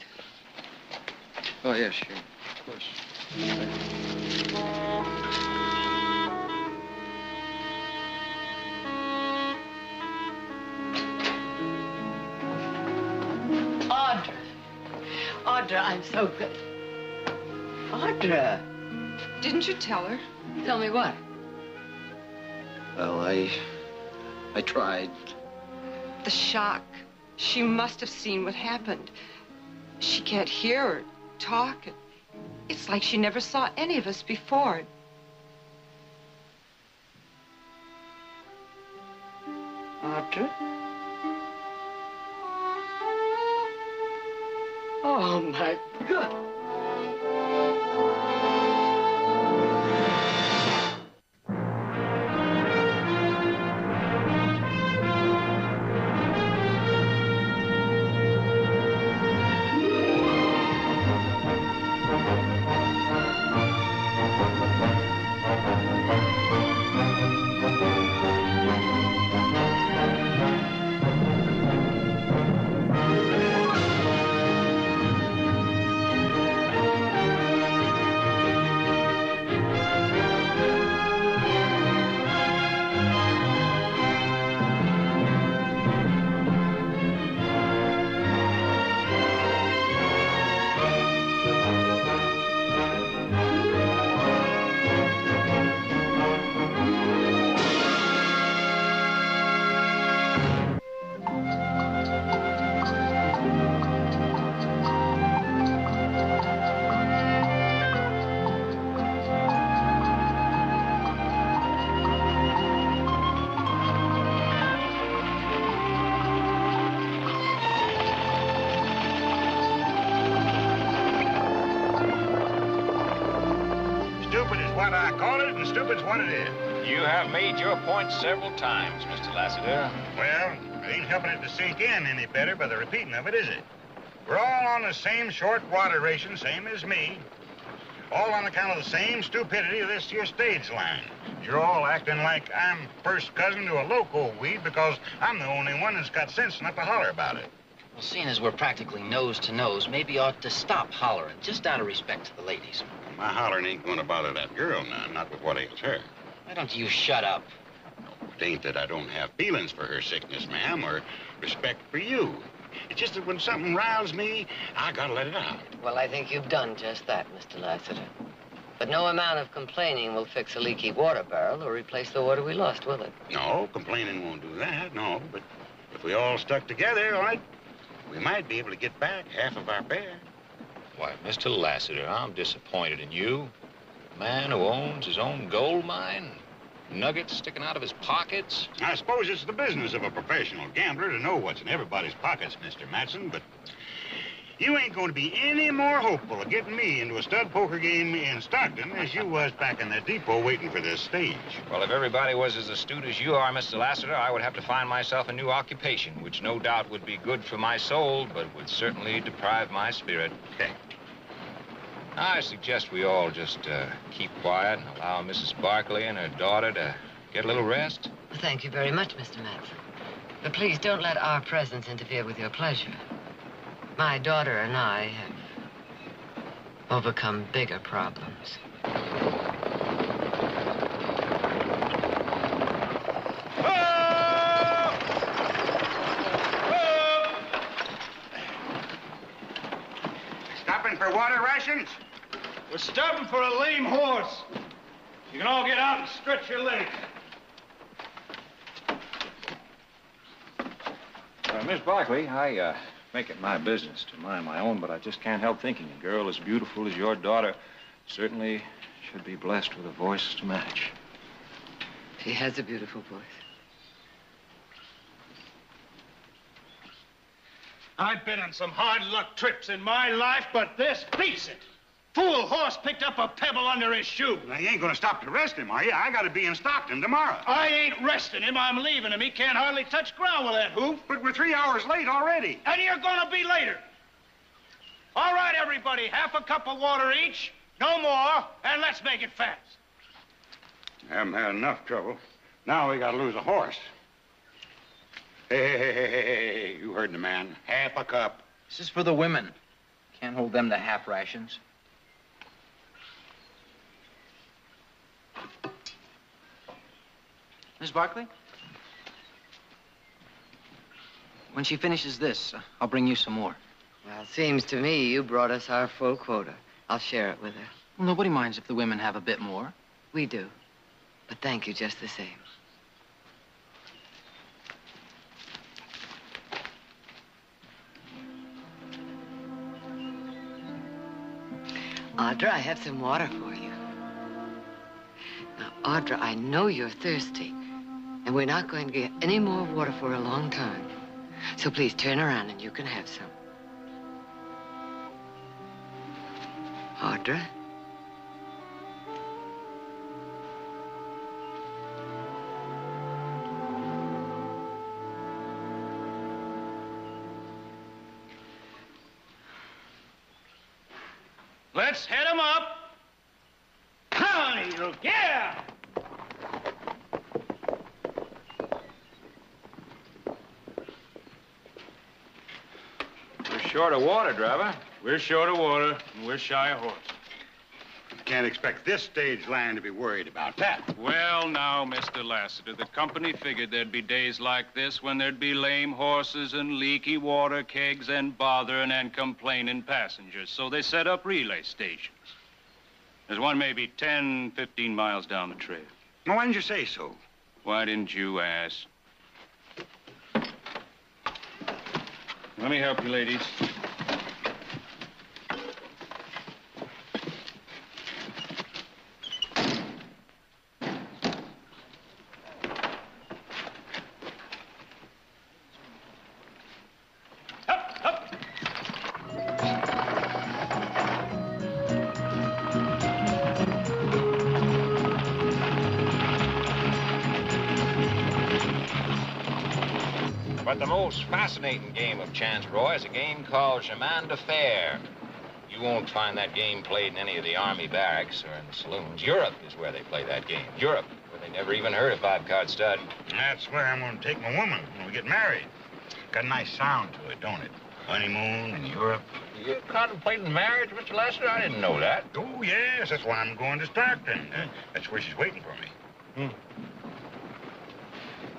Oh, yeah, sure. Of course. Audra. Audra, I'm so good. Audra. Didn't you tell her? Tell me what? Well, I tried. The shock. She must have seen what happened. She can't hear or talk. It's like she never saw any of us before. Audra? Oh, my God. Stupid is what I call it, and stupid's what it is. You have made your point several times, Mr. Lassiter. Well, it ain't helping it to sink in any better by the repeating of it, is it? We're all on the same short water ration, same as me. All on account of the same stupidity of this here stage line. You're all acting like I'm first cousin to a loco weed because I'm the only one that's got sense enough to holler about it. Well, seeing as we're practically nose to nose, maybe you ought to stop hollering, just out of respect to the ladies. My hollering ain't going to bother that girl now, not with what ails her. Why don't you shut up? It ain't that I don't have feelings for her sickness, ma'am, or respect for you. It's just that when something riles me, I gotta let it out. Well, I think you've done just that, Mr. Lassiter. But no amount of complaining will fix a leaky water barrel or replace the water we lost, will it? No, complaining won't do that, no. But if we all stuck together, all right, we might be able to get back half of our fare. Why, Mr. Lassiter, I'm disappointed in you. A man who owns his own gold mine, nuggets sticking out of his pockets. I suppose it's the business of a professional gambler to know what's in everybody's pockets, Mr. Matson, but you ain't going to be any more hopeful of getting me into a stud poker game in Stockton as you was back in the depot waiting for this stage. Well, if everybody was as astute as you are, Mr. Lassiter, I would have to find myself a new occupation, which no doubt would be good for my soul, but would certainly deprive my spirit. Okay. I suggest we all just keep quiet and allow Mrs. Barkley and her daughter to get a little rest. Thank you very much, Mr. Matson. But please don't let our presence interfere with your pleasure. My daughter and I have overcome bigger problems. Stopping for water rations? We're stopping for a lame horse. You can all get out and stretch your legs. Miss Barkley, I make it my business to mind my own, but I just can't help thinking a girl as beautiful as your daughter certainly should be blessed with a voice to match. She has a beautiful voice. I've been on some hard luck trips in my life, but this beats it. Fool horse picked up a pebble under his shoe. Now, you ain't gonna stop to rest him, are you? I gotta be in Stockton tomorrow. I ain't resting him. I'm leaving him. He can't hardly touch ground with that hoof. But we're 3 hours late already. And you're gonna be later. All right, everybody, half a cup of water each, no more, and let's make it fast. I haven't had enough trouble. Now we gotta lose a horse. Hey, you heard the man. Half a cup. This is for the women. Can't hold them to half rations. Miss Barkley? When she finishes this, I'll bring you some more. Well, seems to me you brought us our full quota. I'll share it with her. Well, nobody minds if the women have a bit more. We do. But thank you just the same. Audra, I have some water for you. Now, Audra, I know you're thirsty, and we're not going to get any more water for a long time. So please turn around and you can have some. Audra? Let's head 'em up. Honey, look, yeah! We're short of water, driver. We're short of water, and we're shy of horses. Can't expect this stage line to be worried about that. Well, now, Mr. Lassiter, the company figured there'd be days like this when there'd be lame horses and leaky water kegs and bothering and complaining passengers. So they set up relay stations. There's one maybe 10, 15 miles down the trail. Well, why didn't you say so? Why didn't you ask? Let me help you, ladies. But the most fascinating game of chance, Roy, is a game called chemin de fer. You won't find that game played in any of the army barracks or in the saloons. Europe is where they play that game. Europe, where they never even heard of five-card stud. That's where I'm going to take my woman when we get married. Got a nice sound to it, don't it? Honeymoon in Europe. You're contemplating marriage, Mr. Lester? I didn't know that. Oh, yes. That's why I'm going to Stockton. That's where she's waiting for me.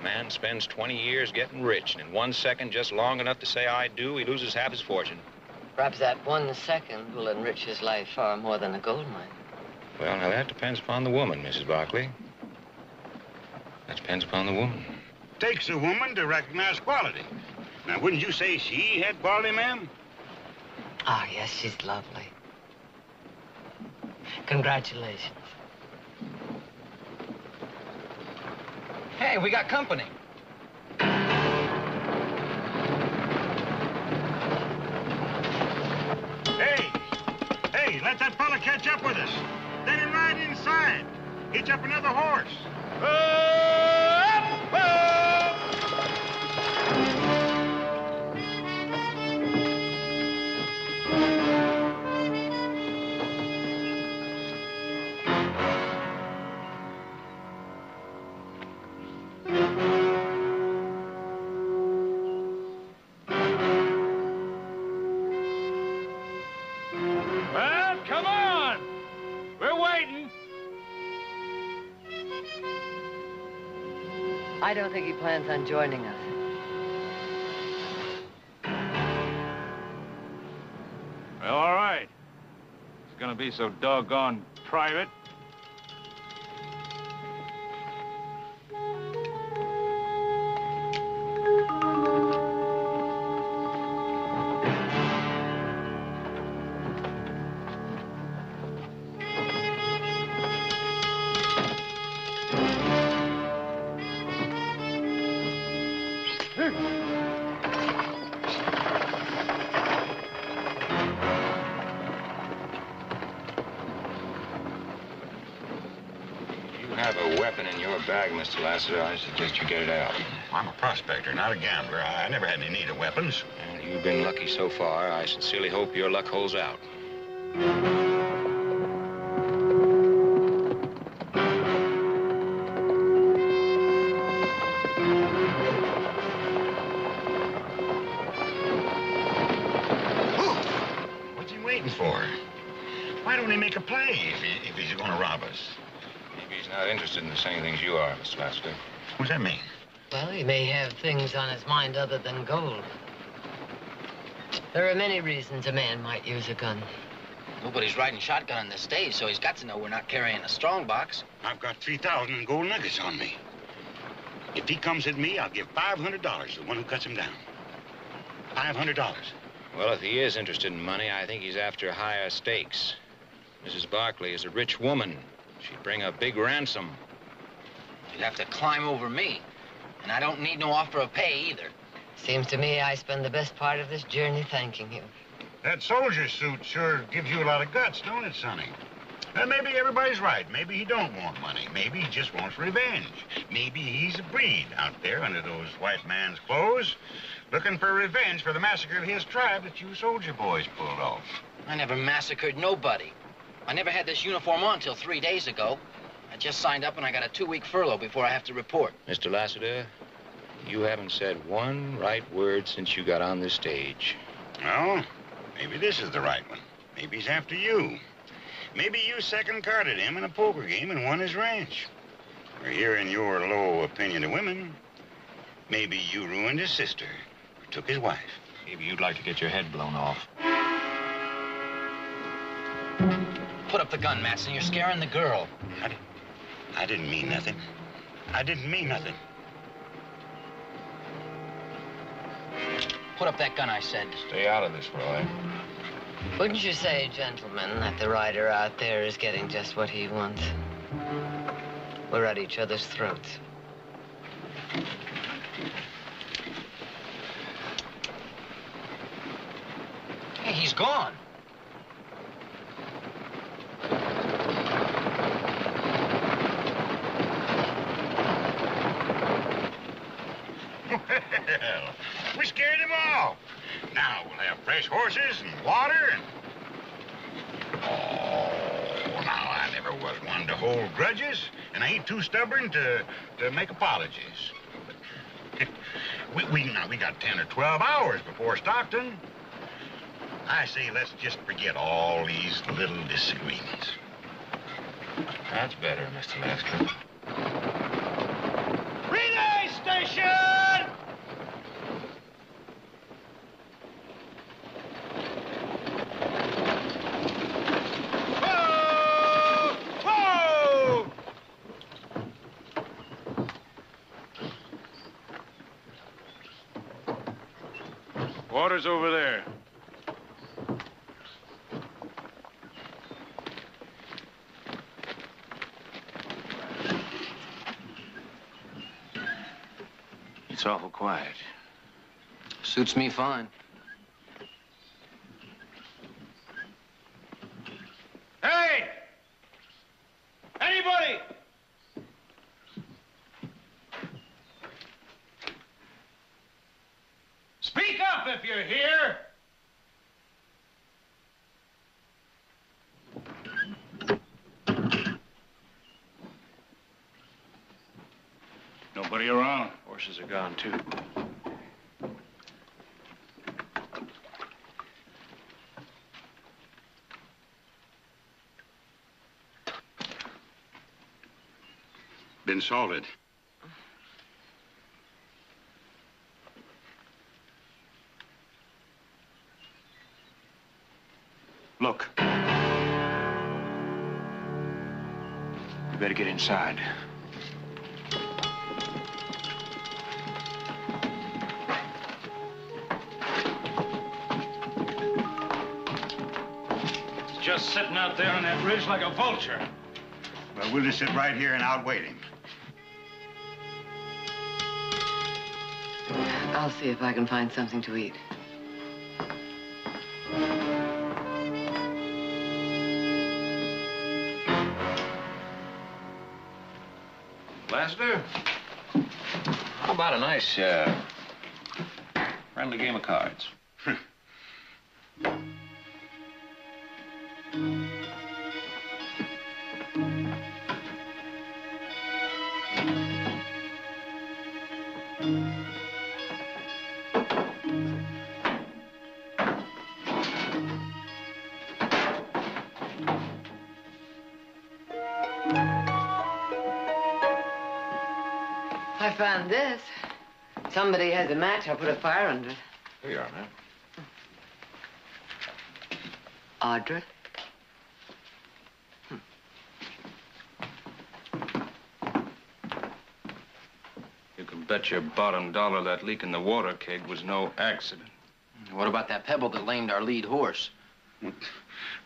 Man spends 20 years getting rich, and in 1 second, just long enough to say I do, he loses half his fortune. Perhaps that 1 second will enrich his life far more than a gold mine. Well, now that depends upon the woman, Mrs. Barkley. That depends upon the woman. Takes a woman to recognize quality. Now, wouldn't you say she had quality, ma'am? Ah, yes, she's lovely. Congratulations. Hey, we got company. Hey, let that fella catch up with us. Let him ride inside. Hitch up another horse. Well, come on. We're waiting. I don't think he plans on joining us. Well, all right. It's gonna be so doggone private. You have a weapon in your bag, Mr. Lassiter. I suggest you get it out. I'm a prospector, not a gambler. I never had any need of weapons. Well, you've been lucky so far. I sincerely hope your luck holds out. don't he make a play if he's going to rob us? Maybe he's not interested in the same things you are, Mr. Lassiter. What's that mean? Well, he may have things on his mind other than gold. There are many reasons a man might use a gun. Nobody's riding shotgun on this stage, so he's got to know we're not carrying a strong box. I've got 3,000 in gold nuggets on me. If he comes at me, I'll give $500 to the one who cuts him down. $500. Well, if he is interested in money, I think he's after higher stakes. Mrs. Barkley is a rich woman. She'd bring a big ransom. You'd have to climb over me. And I don't need no offer of pay either. Seems to me I spend the best part of this journey thanking you. That soldier suit sure gives you a lot of guts, don't it, Sonny? Maybe everybody's right. Maybe he don't want money. Maybe he just wants revenge. Maybe he's a breed out there under those white man's clothes, looking for revenge for the massacre of his tribe that you soldier boys pulled off. I never massacred nobody. I never had this uniform on until 3 days ago. I just signed up and I got a 2-week furlough before I have to report. Mr. Lassiter, you haven't said one right word since you got on this stage. Well, maybe this is the right one. Maybe he's after you. Maybe you second-carded him in a poker game and won his ranch. Or hearing your low opinion of women, maybe you ruined his sister or took his wife. Maybe you'd like to get your head blown off. Put up the gun, Matson. You're scaring the girl. I didn't mean nothing. I didn't mean nothing. Put up that gun, I said. Stay out of this, Roy. Wouldn't you say, gentlemen, that the rider out there is getting just what he wants? We're at each other's throats. Hey, he's gone. Well, we scared him off. Now we'll have fresh horses and water and... Oh, now I never was one to hold grudges, and I ain't too stubborn to make apologies. We got 10 or 12 hours before Stockton. I say let's just forget all these little disagreements. That's better, Mr. Lassiter. Relay station! Water's over there. It's awful quiet. Suits me fine. Hey! Anybody? Speak up if you're here! Nobody around. Horses are gone, too. Been salted. Look. You better get inside. It's just sitting out there on that ridge like a vulture. Well, we'll just sit right here and outwait him. I'll see if I can find something to eat. Lassiter, how about a nice, friendly game of cards? I found this. Somebody has a match. I'll put a fire under it. Here you are, man. Audra? You can bet your bottom dollar that leak in the water keg was no accident. What about that pebble that lamed our lead horse?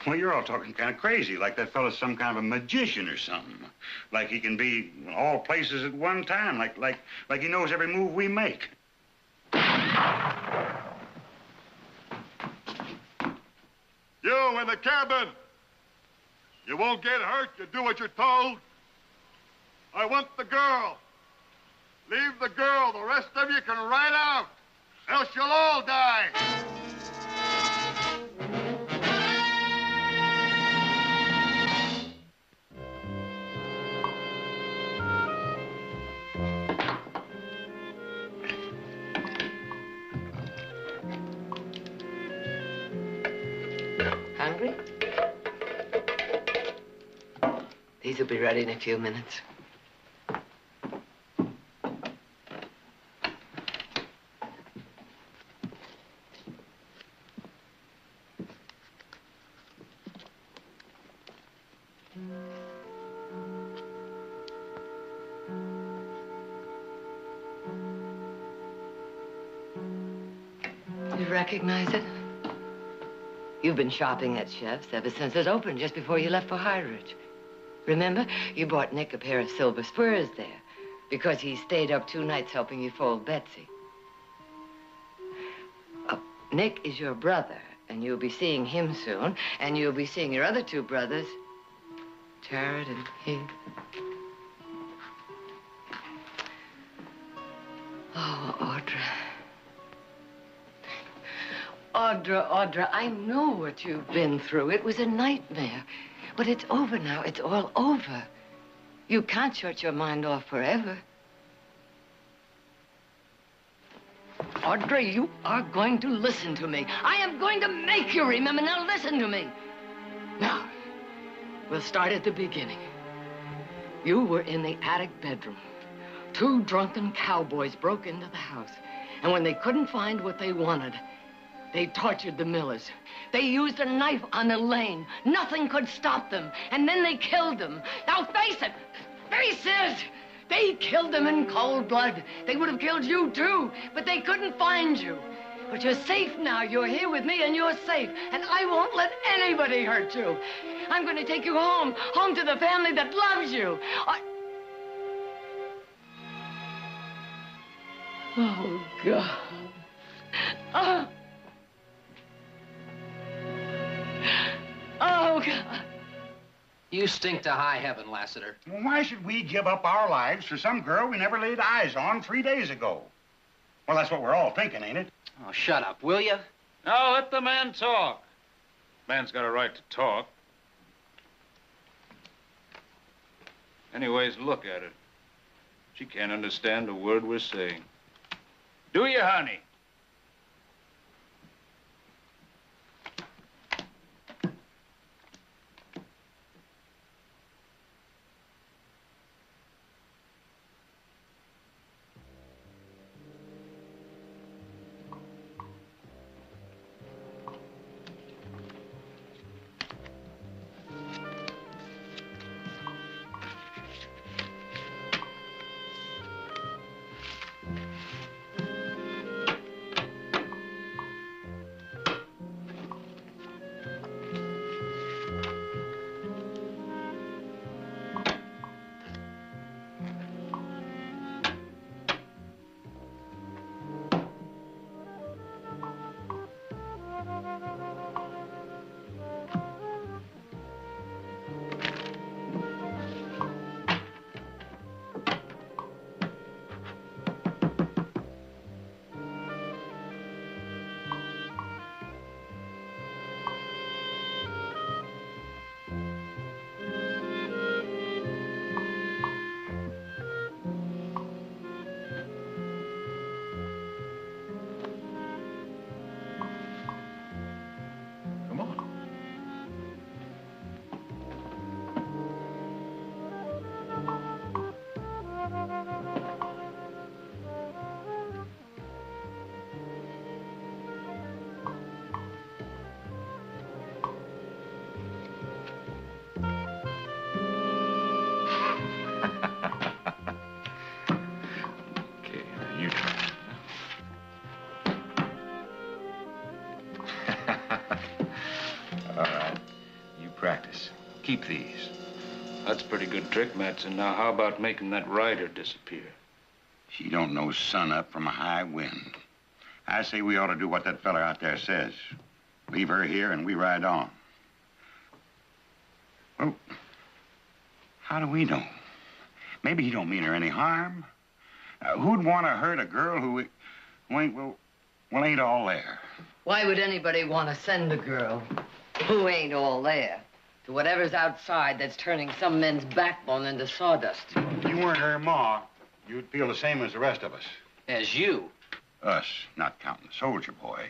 Well, you're all talking kind of crazy, like that fellow's some kind of a magician or something. Like he can be all places at one time, like he knows every move we make. You in the cabin! You won't get hurt. You do what you're told. I want the girl. Leave the girl. The rest of you can ride out. Else you'll all die. Hungry? These will be ready in a few minutes. You recognize it? You've been shopping at Chef's ever since it opened, just before you left for High Ridge. Remember, you bought Nick a pair of silver spurs there because he stayed up 2 nights helping you fold Betsy. Nick is your brother, and you'll be seeing him soon, and you'll be seeing your other 2 brothers, Jared and Heath. Oh, Audra. Audra, I know what you've been through. It was a nightmare. But it's over now. It's all over. You can't shut your mind off forever. Audra, you are going to listen to me. I am going to make you remember. Now listen to me. Now, we'll start at the beginning. You were in the attic bedroom. 2 drunken cowboys broke into the house. And when they couldn't find what they wanted, they tortured the Millers. They used a knife on Elaine. Nothing could stop them. And then they killed them. Now face it. Face it. They killed them in cold blood. They would have killed you too, but they couldn't find you. But you're safe now. You're here with me and you're safe. And I won't let anybody hurt you. I'm going to take you home. Home to the family that loves you. Oh, God. Oh. Oh, God. You stink to high heaven, Lassiter. Well, why should we give up our lives for some girl we never laid eyes on 3 days ago? Well, that's what we're all thinking, ain't it? Oh, shut up, will you? Now let the man talk. Man's got a right to talk. Anyways, look at her. She can't understand a word we're saying. Do you, honey? Keep these. That's a pretty good trick, Matson. Now, how about making that rider disappear? She don't know sun up from a high wind. I say we ought to do what that fella out there says. Leave her here and we ride on. Well, how do we know? Maybe he don't mean her any harm. Who'd want to hurt a girl who ain't, well, ain't all there? Why would anybody want to send a girl who ain't all there to whatever's outside that's turning some men's backbone into sawdust? If you weren't her ma, you'd feel the same as the rest of us. As you? Us, not counting the soldier boy.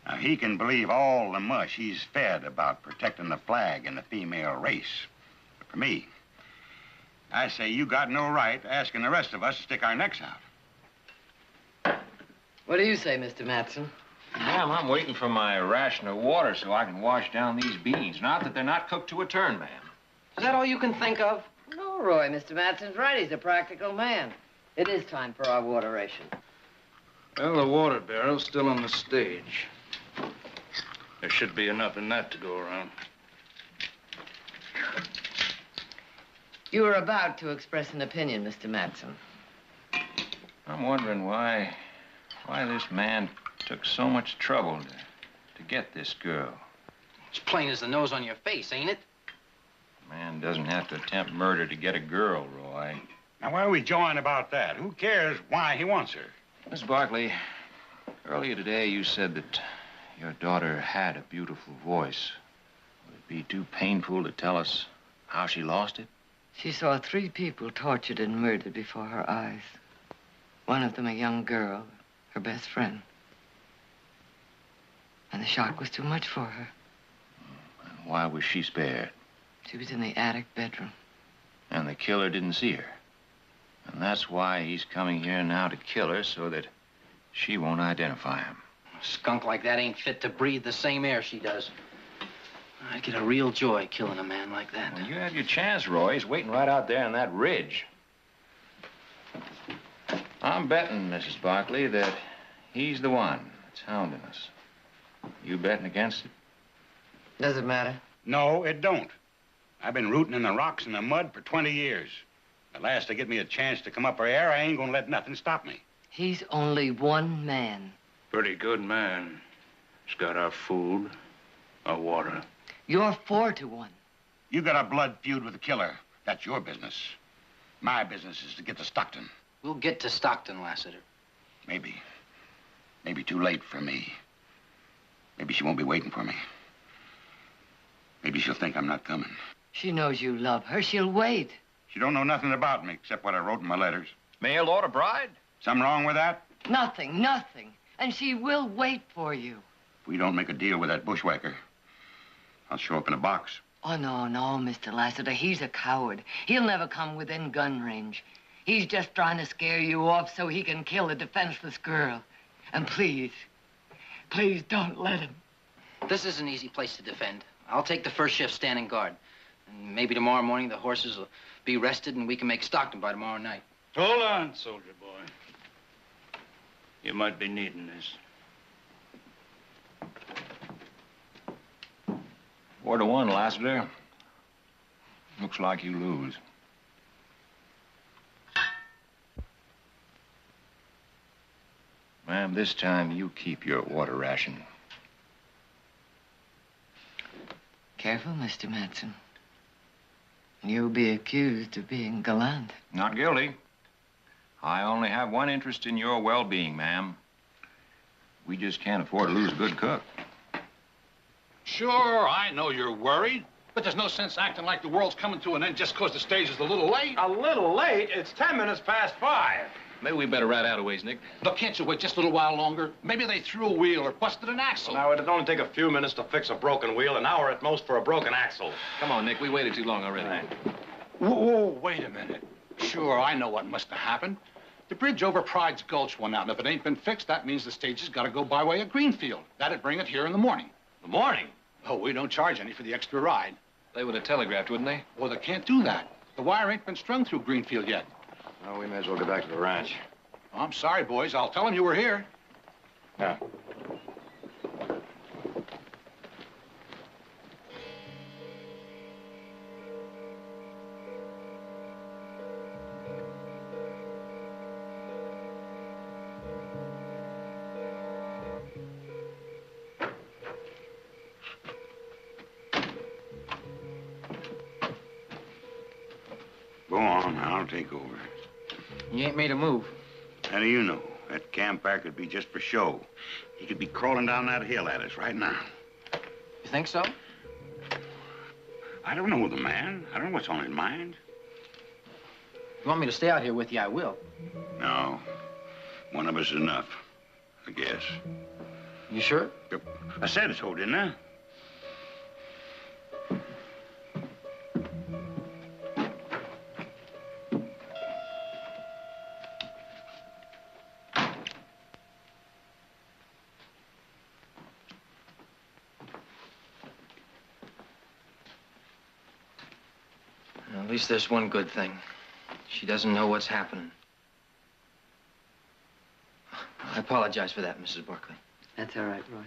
Now, he can believe all the mush he's fed about protecting the flag and the female race. But for me, I say you got no right asking the rest of us to stick our necks out. What do you say, Mr. Matson? Ma'am, I'm waiting for my ration of water so I can wash down these beans. Not that they're not cooked to a turn, ma'am. Is that all you can think of? No, Roy, Mr. Matson's right. He's a practical man. It is time for our water ration. Well, the water barrel's still on the stage. There should be enough in that to go around. You were about to express an opinion, Mr. Matson. I'm wondering why this man took so much trouble to get this girl. It's plain as the nose on your face, ain't it? Man doesn't have to attempt murder to get a girl, Roy. Now, why are we jawing about that? Who cares why he wants her? Miss Barkley, earlier today you said that your daughter had a beautiful voice. Would it be too painful to tell us how she lost it? She saw 3 people tortured and murdered before her eyes. One of them a young girl, her best friend. And the shock was too much for her. And why was she spared? She was in the attic bedroom. And the killer didn't see her. And that's why he's coming here now to kill her, so that she won't identify him. A skunk like that ain't fit to breathe the same air she does. I get a real joy killing a man like that. Well, you have your chance, Roy. He's waiting right out there on that ridge. I'm betting, Mrs. Barkley, that he's the one that's hounding us. You betting against it? Does it matter? No, it don't. I've been rooting in the rocks and the mud for 20 years. At last they get me a chance to come up her air, I ain't gonna let nothing stop me. He's only one man. Pretty good man. He's got our food, our water. You're 4 to 1. You got a blood feud with the killer. That's your business. My business is to get to Stockton. We'll get to Stockton, Lassiter. Maybe. Maybe too late for me. Maybe she won't be waiting for me. Maybe she'll think I'm not coming. She knows you love her. She'll wait. She don't know nothing about me except what I wrote in my letters. Mail order bride? Something wrong with that? Nothing, nothing. And she will wait for you. If we don't make a deal with that bushwhacker, I'll show up in a box. Oh, no, no, Mr. Lassiter. He's a coward. He'll never come within gun range. He's just trying to scare you off so he can kill a defenseless girl. And please don't let him. This is an easy place to defend. I'll take the first shift standing guard. And maybe tomorrow morning the horses will be rested and we can make Stockton by tomorrow night. Hold on, soldier boy. You might be needing this. 4 to 1, Lassiter. Looks like you lose. Ma'am, this time you keep your water ration. Careful, Mr. Matson. You'll be accused of being gallant. Not guilty. I only have one interest in your well-being, ma'am. We just can't afford to lose a good cook. Sure, I know you're worried, but there's no sense acting like the world's coming to an end just because the stage is a little late. A little late? It's 10 minutes past 5. Maybe we better ride out a ways, Nick. Look, can't you wait just a little while longer? Maybe they threw a wheel or busted an axle. Now, it'd only take a few minutes to fix a broken wheel, an hour at most for a broken axle. Come on, Nick. We waited too long already. Right. Whoa, wait a minute. Sure, I know what must have happened. The bridge over Pride's Gulch went out, and if it ain't been fixed, that means the stage has got to go by way of Greenfield. That'd bring it here in the morning. The morning? Oh, we don't charge any for the extra ride. They would have telegraphed, wouldn't they? Well, they can't do that. The wire ain't been strung through Greenfield yet. Well, we may as well get back to the ranch. I'm sorry, boys. I'll tell them you were here. Yeah. on. I'll take over. You ain't made a move. How do you know? That campfire could be just for show. He could be crawling down that hill at us right now. You think so? I don't know the man. I don't know what's on his mind. You want me to stay out here with you, I will. No. One of us is enough, I guess. You sure? I said so, didn't I? At least there's one good thing. She doesn't know what's happening. I apologize for that, Mrs. Barkley. That's all right, Roy.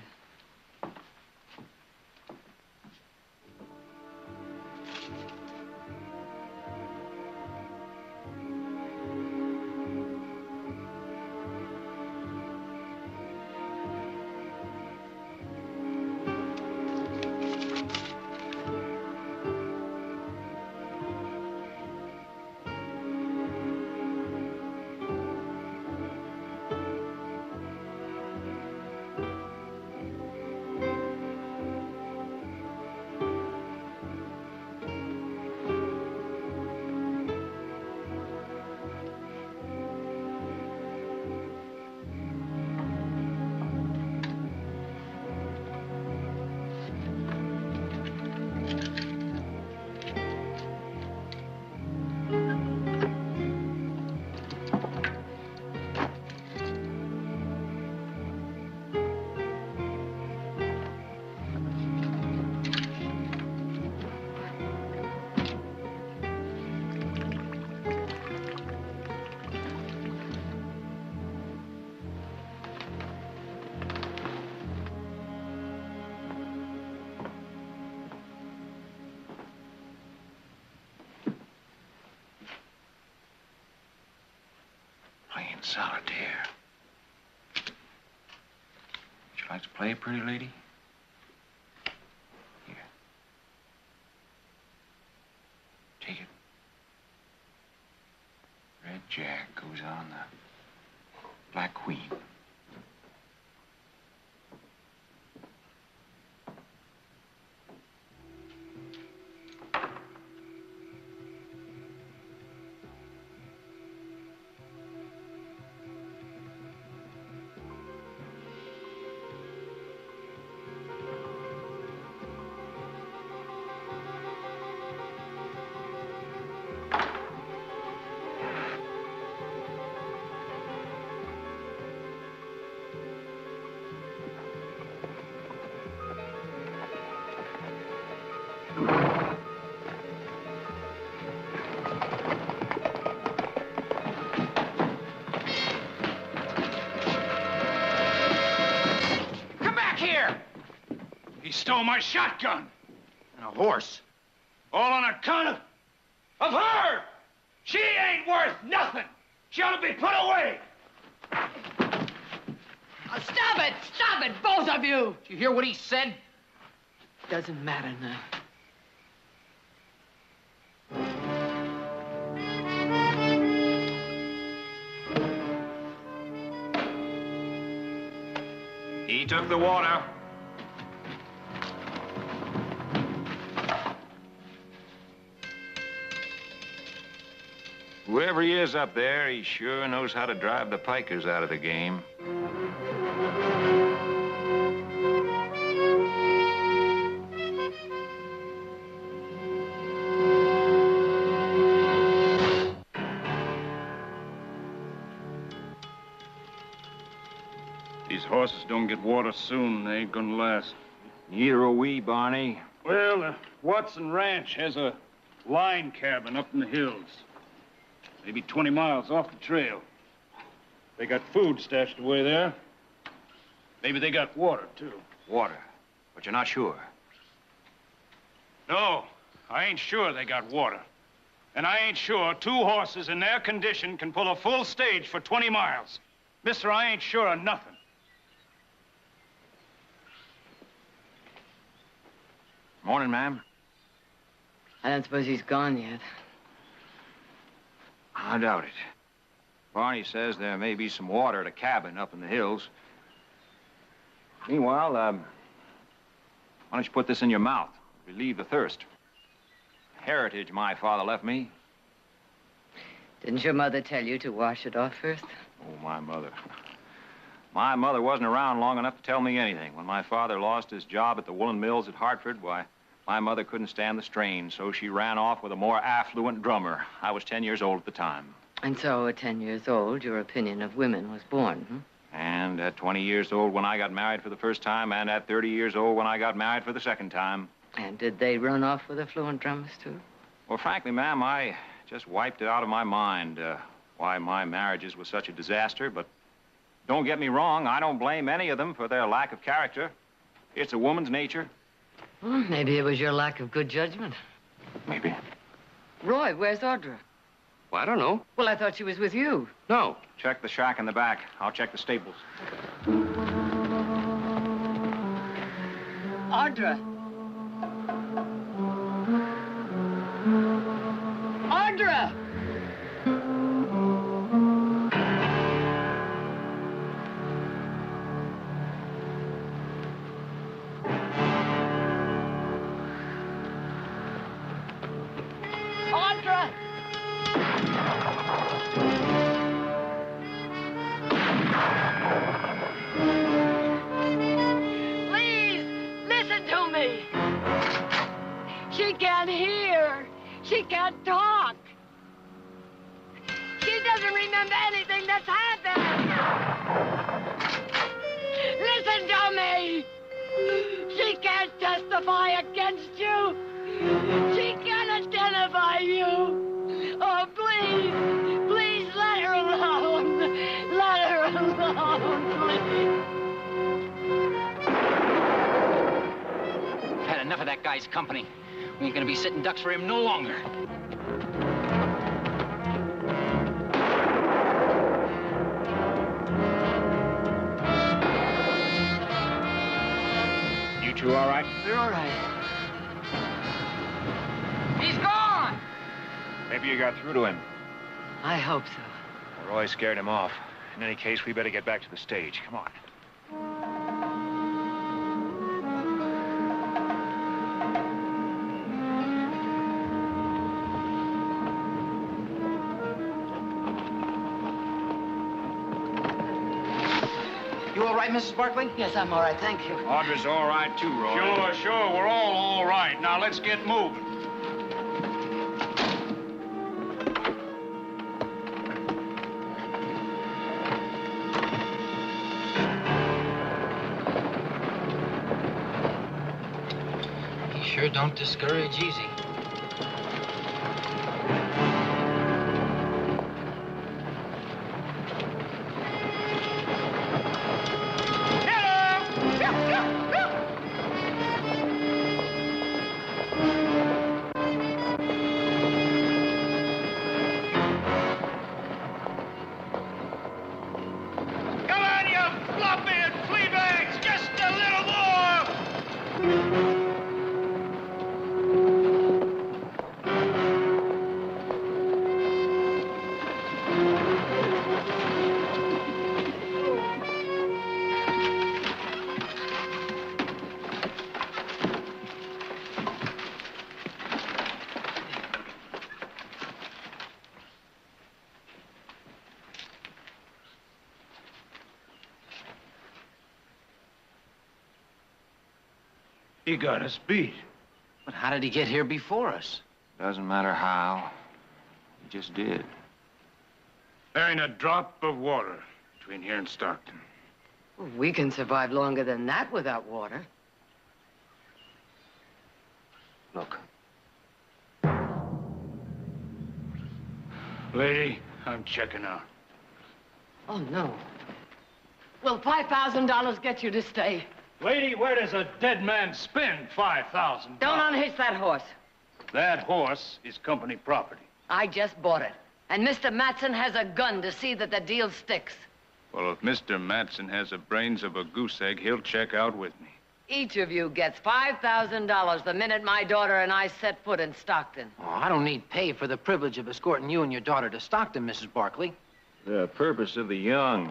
Playing solitaire. Would you like to play, pretty lady? Here. Take it. Red Jack goes on the Black Queen. He stole my shotgun. And a horse. All on account of her! She ain't worth nothing! She ought to be put away! Stop it! Stop it, both of you! Did you hear what he said? Doesn't matter now. He took the water. Whoever he is up there, he sure knows how to drive the pikers out of the game. These horses don't get water soon, they ain't gonna last. Neither are we, Barney. Well, Watson Ranch has a line cabin up in the hills. Maybe 20 miles off the trail. They got food stashed away there. Maybe they got water, too. Water, but you're not sure. No, I ain't sure they got water. And I ain't sure 2 horses in their condition can pull a full stage for 20 miles. Mister, I ain't sure of nothing. Morning, ma'am. I don't suppose he's gone yet. I doubt it. Barney says there may be some water at a cabin up in the hills. Meanwhile, why don't you put this in your mouth? Relieve the thirst. Heritage my father left me. Didn't your mother tell you to wash it off first? Oh, my mother. My mother wasn't around long enough to tell me anything. When my father lost his job at the woolen mills at Hartford, why, my mother couldn't stand the strain, so she ran off with a more affluent drummer. I was 10 years old at the time. And so at 10 years old, your opinion of women was born, hmm? And at 20 years old when I got married for the first time, and at 30 years old when I got married for the second time. And did they run off with affluent drummers, too? Well, frankly, ma'am, I just wiped it out of my mind why my marriages was such a disaster, but don't get me wrong, I don't blame any of them for their lack of character. It's a woman's nature. Well, maybe it was your lack of good judgment. Maybe. Roy, where's Audra? Well, I don't know. Well, I thought she was with you. No. Check the shack in the back. I'll check the stables. Audra! Audra! Audra! Please, listen to me. She can't hear. She can't talk. She doesn't remember anything that's happened. Listen to me. She can't testify against you. She can't identify you. Oh, please, please let her alone. Let her alone, please. I've had enough of that guy's company. We ain't gonna be sitting ducks for him no longer. You two all right? We're all right. He's gone! Maybe you got through to him. I hope so. Roy scared him off. In any case, we better get back to the stage. Come on. You all right, Mrs. Barkley? Yes, I'm all right, thank you. Audra's all right, too, Roy. Sure, we're all right. Now, let's get moving. You sure don't discourage easy. Come on, you flop-eared flea bags! Just a little more! He got us beat. But how did he get here before us? Doesn't matter how. He just did. There ain't a drop of water between here and Stockton. Well, we can survive longer than that without water. Look. Lady, I'm checking out. Oh, no. Will $5,000 get you to stay? Lady, where does a dead man spend $5,000? Don't unhitch that horse. That horse is company property. I just bought it. And Mr. Matson has a gun to see that the deal sticks. Well, if Mr. Matson has the brains of a goose egg, he'll check out with me. Each of you gets $5,000 the minute my daughter and I set foot in Stockton. Oh, I don't need pay for the privilege of escorting you and your daughter to Stockton, Mrs. Barkley. The purpose of the young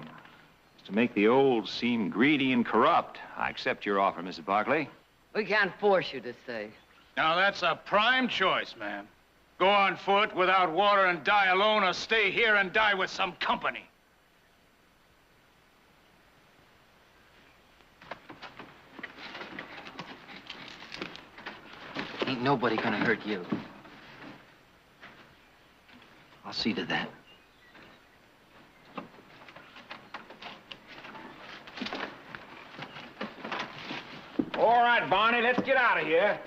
is to make the old seem greedy and corrupt. I accept your offer, Mrs. Barkley. We can't force you to stay. Now, that's a prime choice, ma'am. Go on foot without water and die alone, or stay here and die with some company. Ain't nobody gonna hurt you. I'll see to that. All right, Barney, let's get out of here.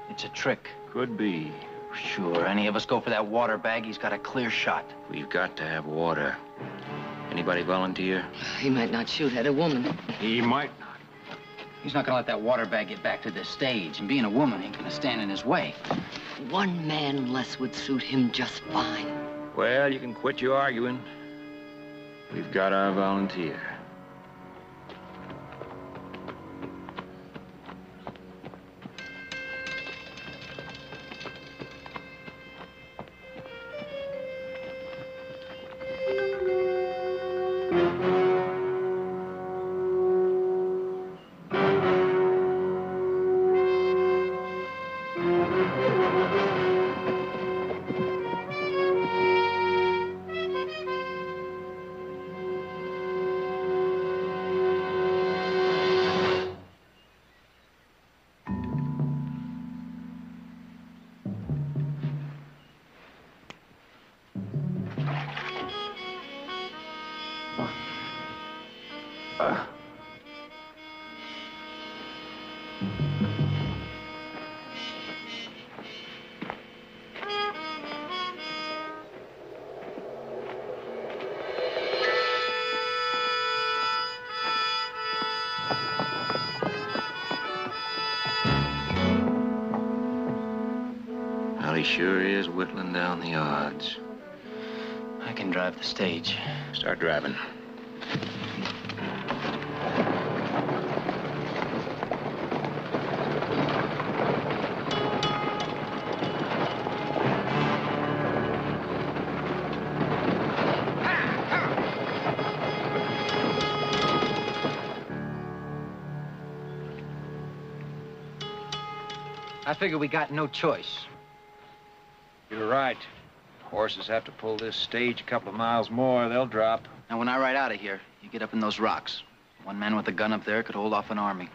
It's a trick. Could be. Sure, any of us go for that water bag, he's got a clear shot. We've got to have water. Anybody volunteer? He might not shoot at a woman. He might not. He's not gonna let that water bag get back to the stage, and being a woman ain't gonna stand in his way. One man less would suit him just fine. Well, you can quit your arguing. We've got our volunteer. Well, he sure is whittling down the odds. I can drive the stage. Start driving. I figure we got no choice. You're right. Horses have to pull this stage a couple of miles more, they'll drop. Now, when I ride out of here, you get up in those rocks. One man with a gun up there could hold off an army.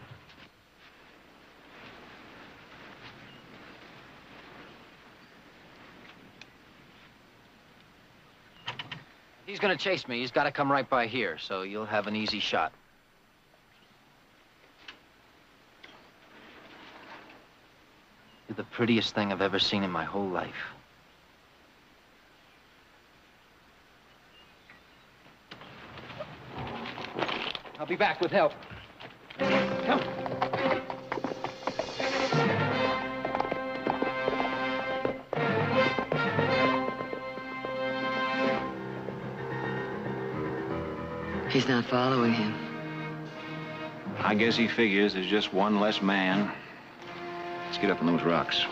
He's gonna chase me. He's gotta come right by here, so you'll have an easy shot. You're the prettiest thing I've ever seen in my whole life. I'll be back with help. Come. He's not following him. I guess he figures there's just one less man. Let's get up on those rocks.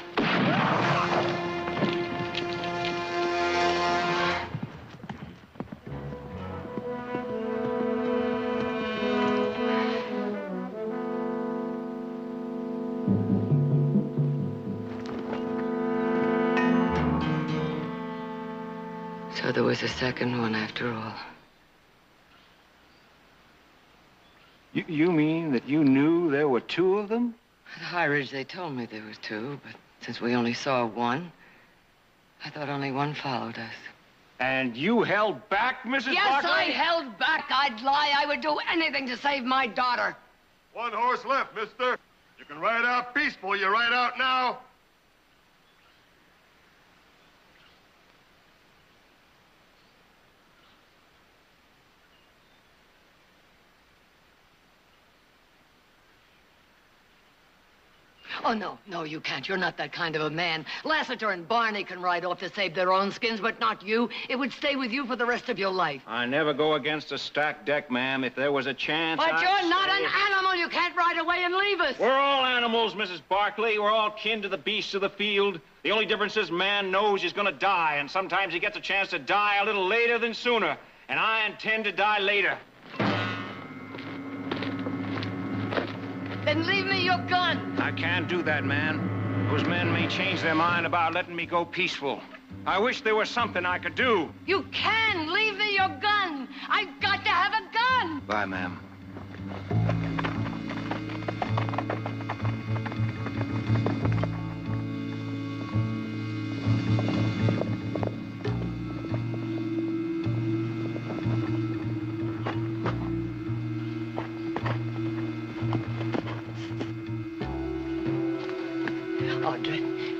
So there was a second one after all. You mean that you knew there were two of them? At High Ridge, they told me there was two, but since we only saw one, I thought only one followed us. And you held back, Mrs. Yes, Barkley? I held back. I'd lie. I would do anything to save my daughter. One horse left, mister. You can ride out peaceful. You ride out now. Oh, no, you can't. You're not that kind of a man. Lassiter and Barney can ride off to save their own skins, but not you. It would stay with you for the rest of your life. I never go against a stacked deck, ma'am. If there was a chance, But I'd you're not say- an animal. You can't ride away and leave us. We're all animals, Mrs. Barkley. We're all kin to the beasts of the field. The only difference is man knows he's gonna die, and sometimes he gets a chance to die a little later than sooner. And I intend to die later. Then leave me your gun. I can't do that, man. Those men may change their mind about letting me go peaceful. I wish there was something I could do. You can. Leave me your gun. I've got to have a gun. Bye, ma'am.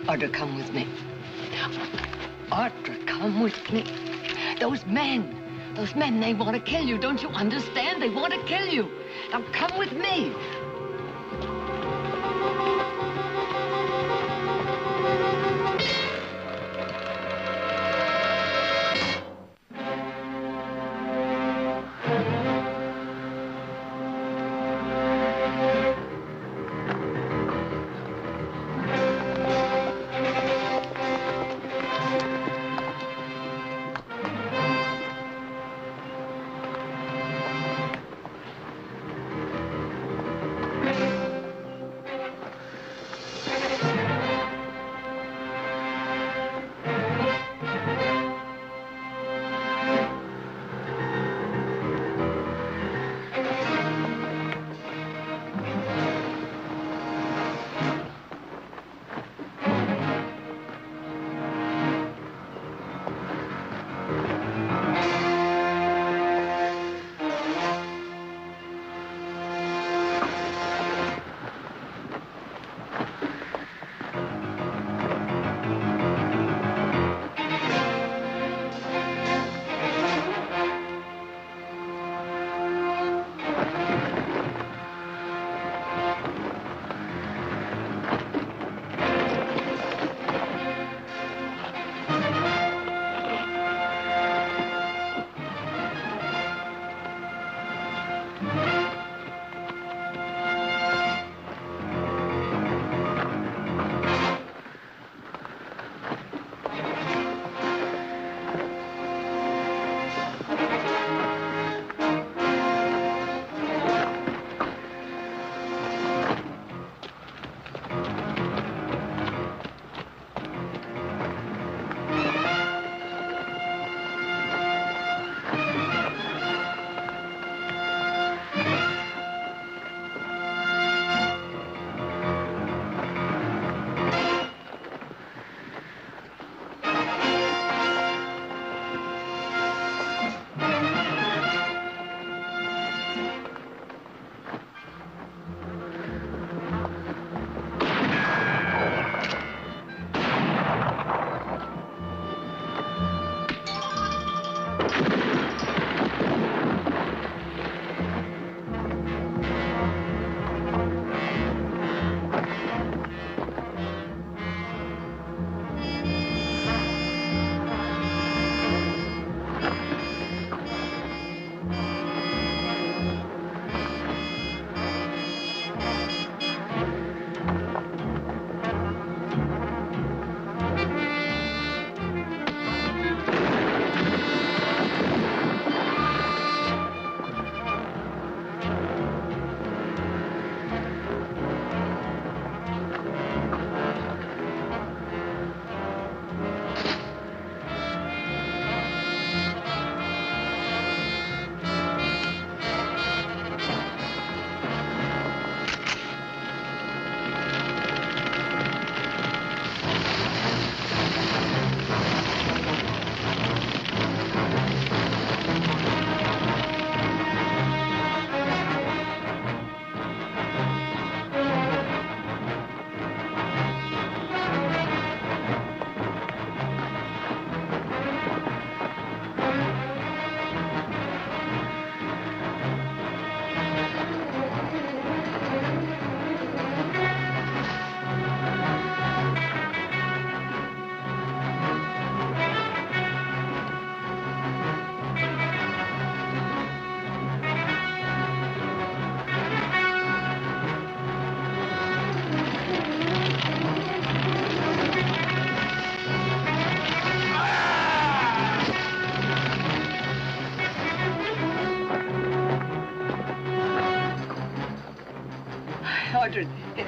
Audrey, come with me. Audrey, come with me. Those men, they want to kill you. Don't you understand? They want to kill you. Now come with me.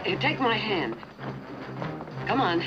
Here, take my hand. Come on.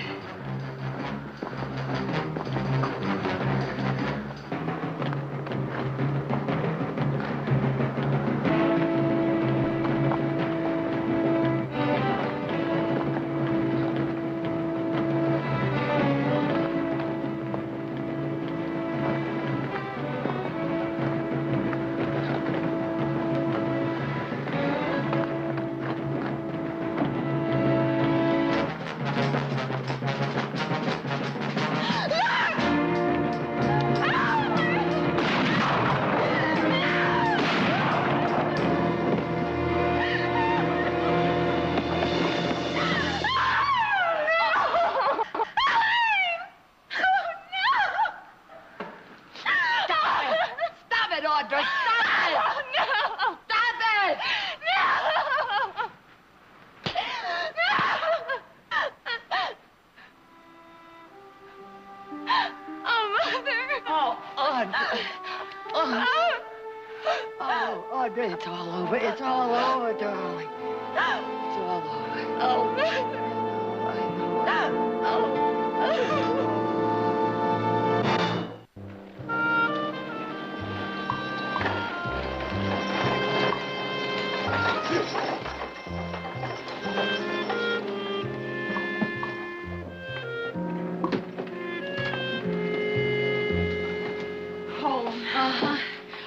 Audrey, it's all over. It's all over, darling. It's all over. Oh,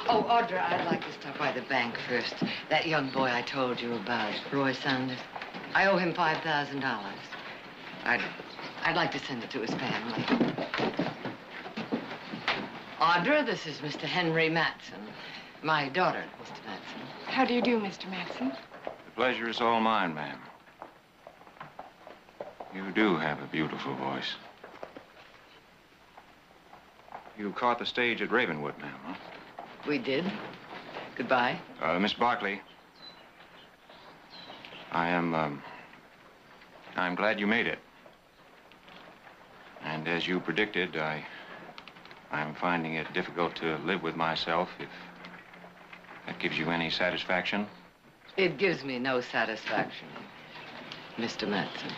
Oh, Audra, I'd like to stop by the bank first. That young boy I told you about, Roy Sanders. I owe him $5,000. I'd like to send it to his family. Audra, this is Mr. Henry Matson. My daughter, Mr. Matson. How do you do, Mr. Matson? The pleasure is all mine, ma'am. You do have a beautiful voice. You caught the stage at Ravenwood, ma'am, huh? We did. Goodbye. Miss Barkley, I'm glad you made it. And as you predicted, I'm finding it difficult to live with myself, if that gives you any satisfaction. It gives me no satisfaction, Mr. Matson.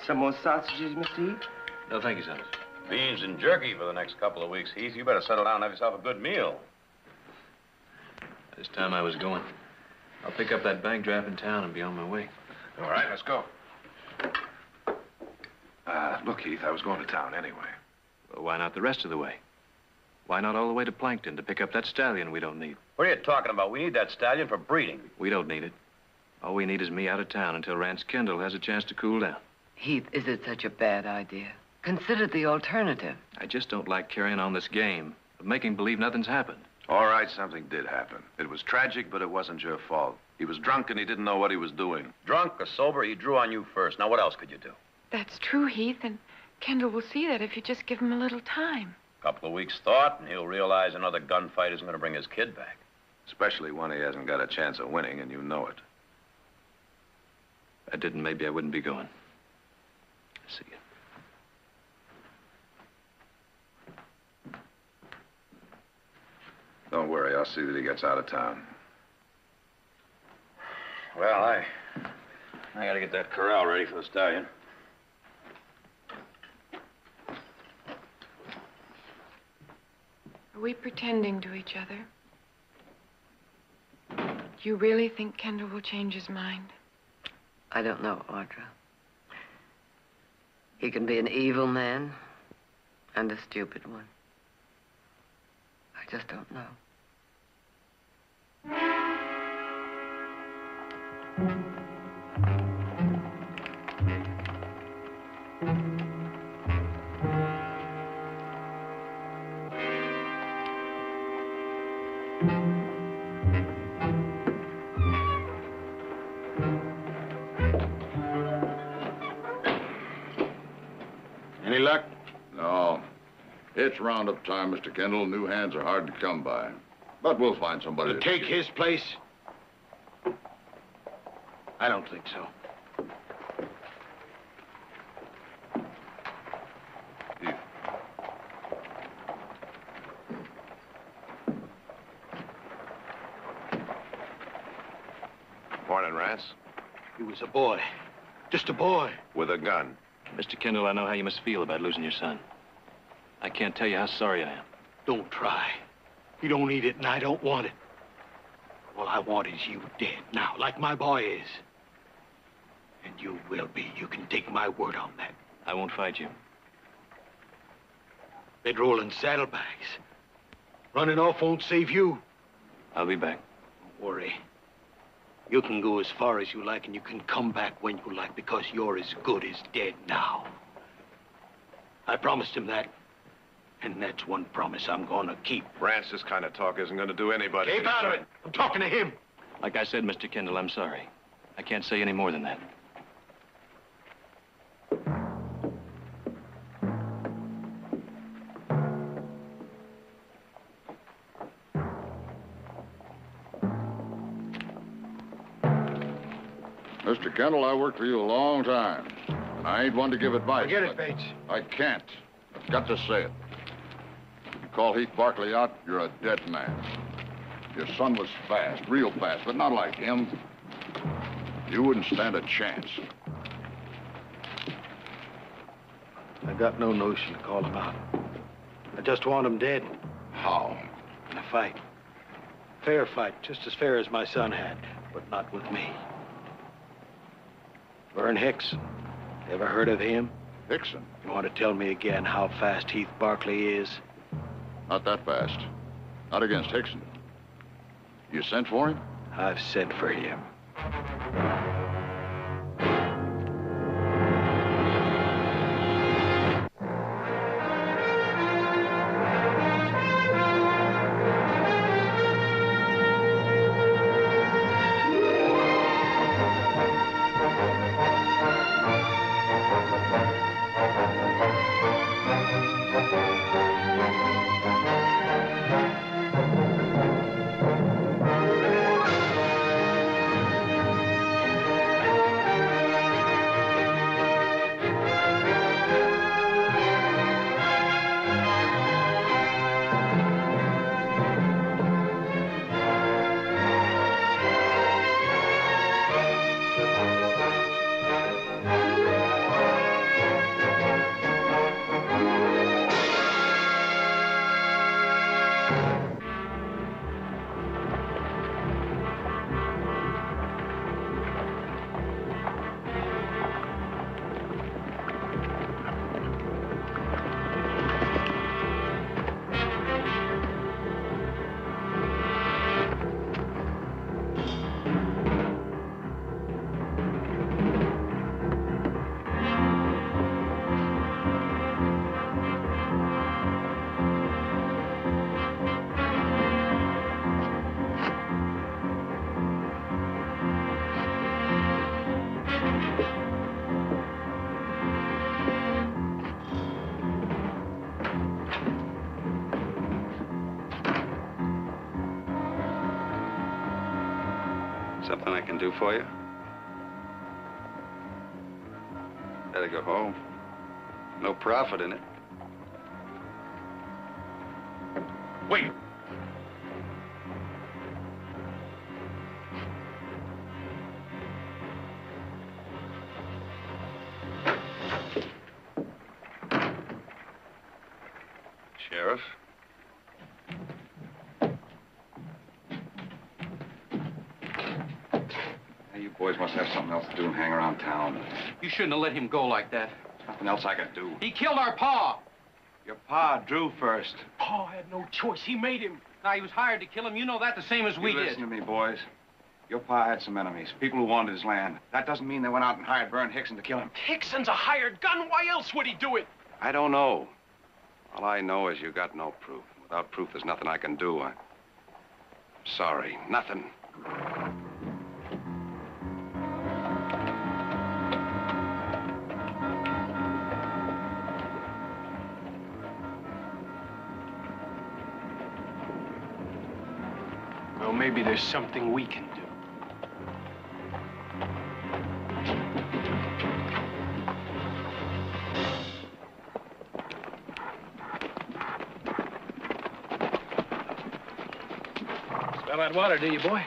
Some more sausages, Mr. Heath? No, thank you, Sanders. Beans and jerky for the next couple of weeks, Heath. You better settle down and have yourself a good meal. This time I was going. I'll pick up that bank draft in town and be on my way. All right, let's go. Look, Heath, I was going to town anyway. Well, why not the rest of the way? Why not all the way to Plankton to pick up that stallion we don't need? What are you talking about? We need that stallion for breeding. We don't need it. All we need is me out of town until Rance Kendall has a chance to cool down. Heath, is it such a bad idea? Consider the alternative. I just don't like carrying on this game of making believe nothing's happened. All right, something did happen. It was tragic, but it wasn't your fault. He was drunk and he didn't know what he was doing. Drunk or sober, he drew on you first. Now, what else could you do? That's true, Heath, and Kendall will see that if you just give him a little time. A couple of weeks' thought, and he'll realize another gunfight isn't going to bring his kid back. Especially when he hasn't got a chance of winning, and you know it. If I didn't, maybe I wouldn't be going. See you. Don't worry, I'll see that he gets out of town. Well, I gotta get that corral ready for the stallion. Are we pretending to each other? Do you really think Kendall will change his mind? I don't know, Audra. He can be an evil man and a stupid one. I just don't know. Any luck? It's roundup time, Mr. Kendall. New hands are hard to come by. But we'll find somebody To take his place? I don't think so. Morning, Rance. He was a boy. Just a boy. With a gun. Mr. Kendall, I know how you must feel about losing your son. I can't tell you how sorry I am. Don't try. You don't need it, and I don't want it. All I want is you dead now, like my boy is. And you will be. You can take my word on that. I won't fight you. Bedrolling saddlebags. Running off won't save you. I'll be back. Don't worry. You can go as far as you like, and you can come back when you like, because you're as good as dead now. I promised him that. And that's one promise I'm gonna keep. Rance, this kind of talk isn't gonna do anybody. Keep out of it. I'm talking to him. Like I said, Mr. Kendall, I'm sorry. I can't say any more than that. Mr. Kendall, I worked for you a long time. I ain't one to give advice. Forget it, Bates. I can't. I've got to say it. You call Heath Barkley out, you're a dead man. Your son was fast, real fast, but not like him. You wouldn't stand a chance. I got no notion to call him out. I just want him dead. How? In a fight. Fair fight, just as fair as my son had, but not with me. Vern Hickson. Ever heard of him? Hickson? You want to tell me again how fast Heath Barkley is? Not that fast. Not against Hickson. You sent for him? I've sent for him. Something I can do for you? Better go home. No profit in it. Wait. Sheriff? You boys must have something else to do than hang around town. You shouldn't have let him go like that. Nothing else I can do. He killed our pa. Your pa drew first. Pa had no choice. He made him. Now, he was hired to kill him. You know that the same as we did. Listen to me, boys. Your pa had some enemies, people who wanted his land. That doesn't mean they went out and hired Vern Hickson to kill him. Hickson's a hired gun. Why else would he do it? I don't know. All I know is you got no proof. Without proof, there's nothing I can do. I'm sorry. Nothing. Well, maybe there's something we can do. Smell that water, do you, boy?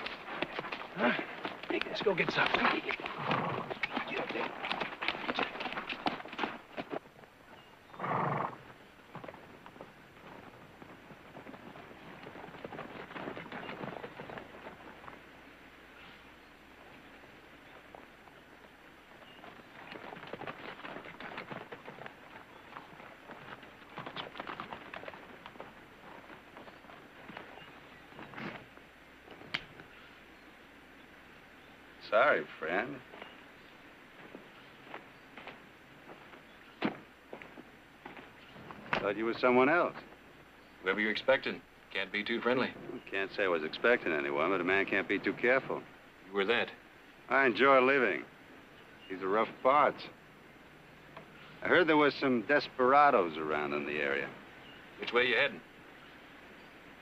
Huh? Hey, let's go get some. Sorry, friend. Thought you were someone else. Whoever you expected. Can't be too friendly. Can't say I was expecting anyone, but a man can't be too careful. You were that. I enjoy living. These are rough parts. I heard there was some desperados around in the area. Which way you heading?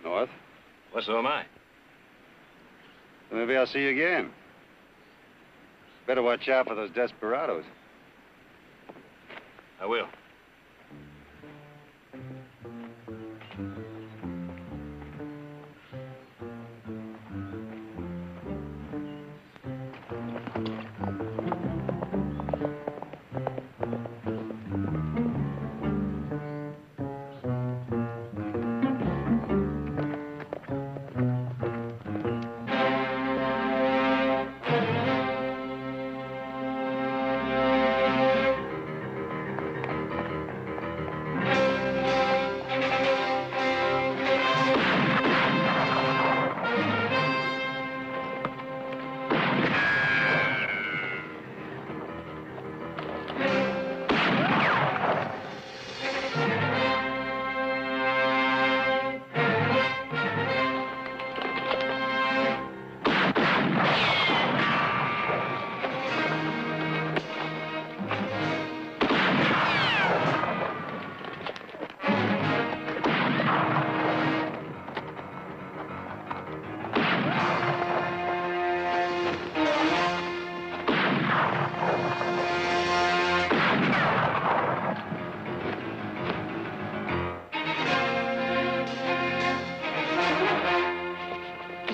North. Well, so am I. Maybe I'll see you again. Better watch out for those desperados. I will.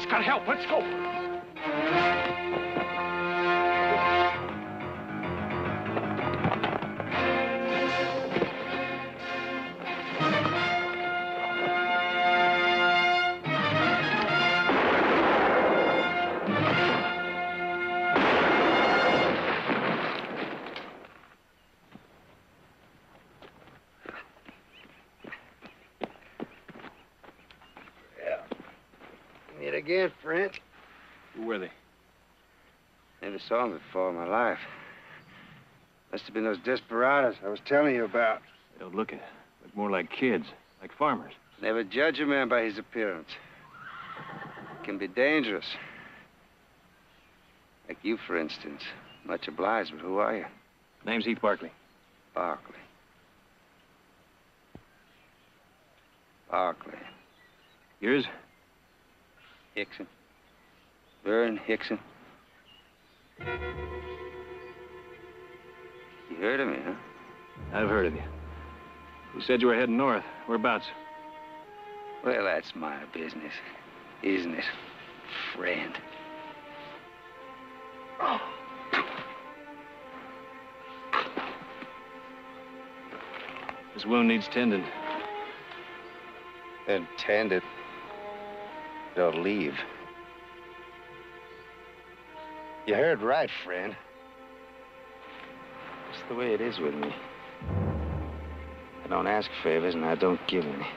Gotta help. Let's go. Meet again, friend. Who were they? Never saw them before in my life. Must have been those desperados I was telling you about. They don't look more like kids, like farmers. Never judge a man by his appearance. It can be dangerous. Like you, for instance. Much obliged, but who are you? Name's Heath Barkley. Barkley. Barkley. Yours? Hickson. Vern Hickson. You heard of me, huh? I've heard of you. You said you were heading north. Whereabouts? Well, that's my business, isn't it, friend? Oh. This wound needs tending. Then tend it. Don't leave. You heard right, friend. That's the way it is with me. I don't ask favors, and I don't give any.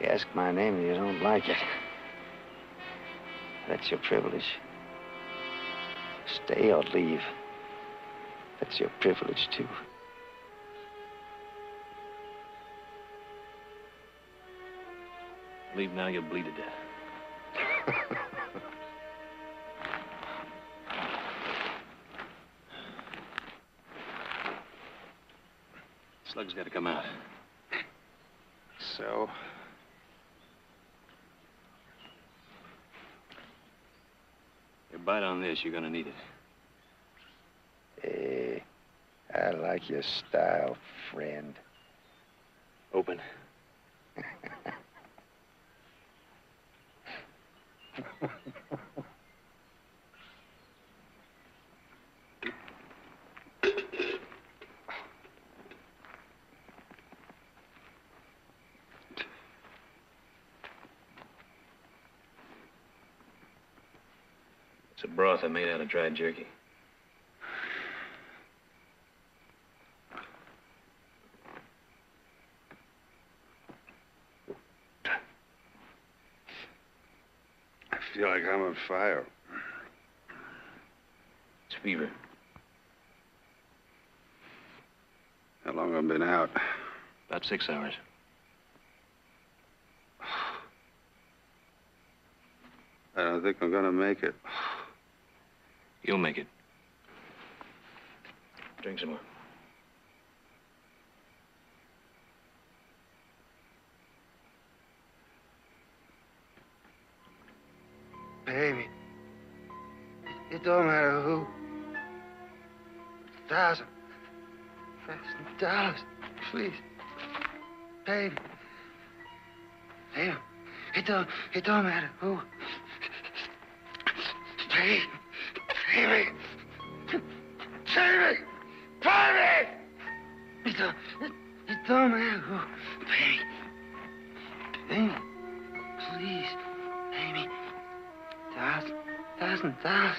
You ask my name, and you don't like it. That's your privilege. Stay or leave. That's your privilege, too. Leave now, you'll bleed to death. Slug's got to come out. So? Here, bite on this. You're gonna need it. Hey, I like your style, friend. Open. It's a broth I made out of dried jerky. I feel like I'm on fire. It's fever. How long have I been out? About 6 hours. I don't think I'm gonna make it. You'll make it. Drink some more. Baby, it don't matter who. $1,000 please. Baby. Baby, it don't matter who. Baby, baby, baby, baby. It don't matter who. Baby, baby, please, baby. $1,000.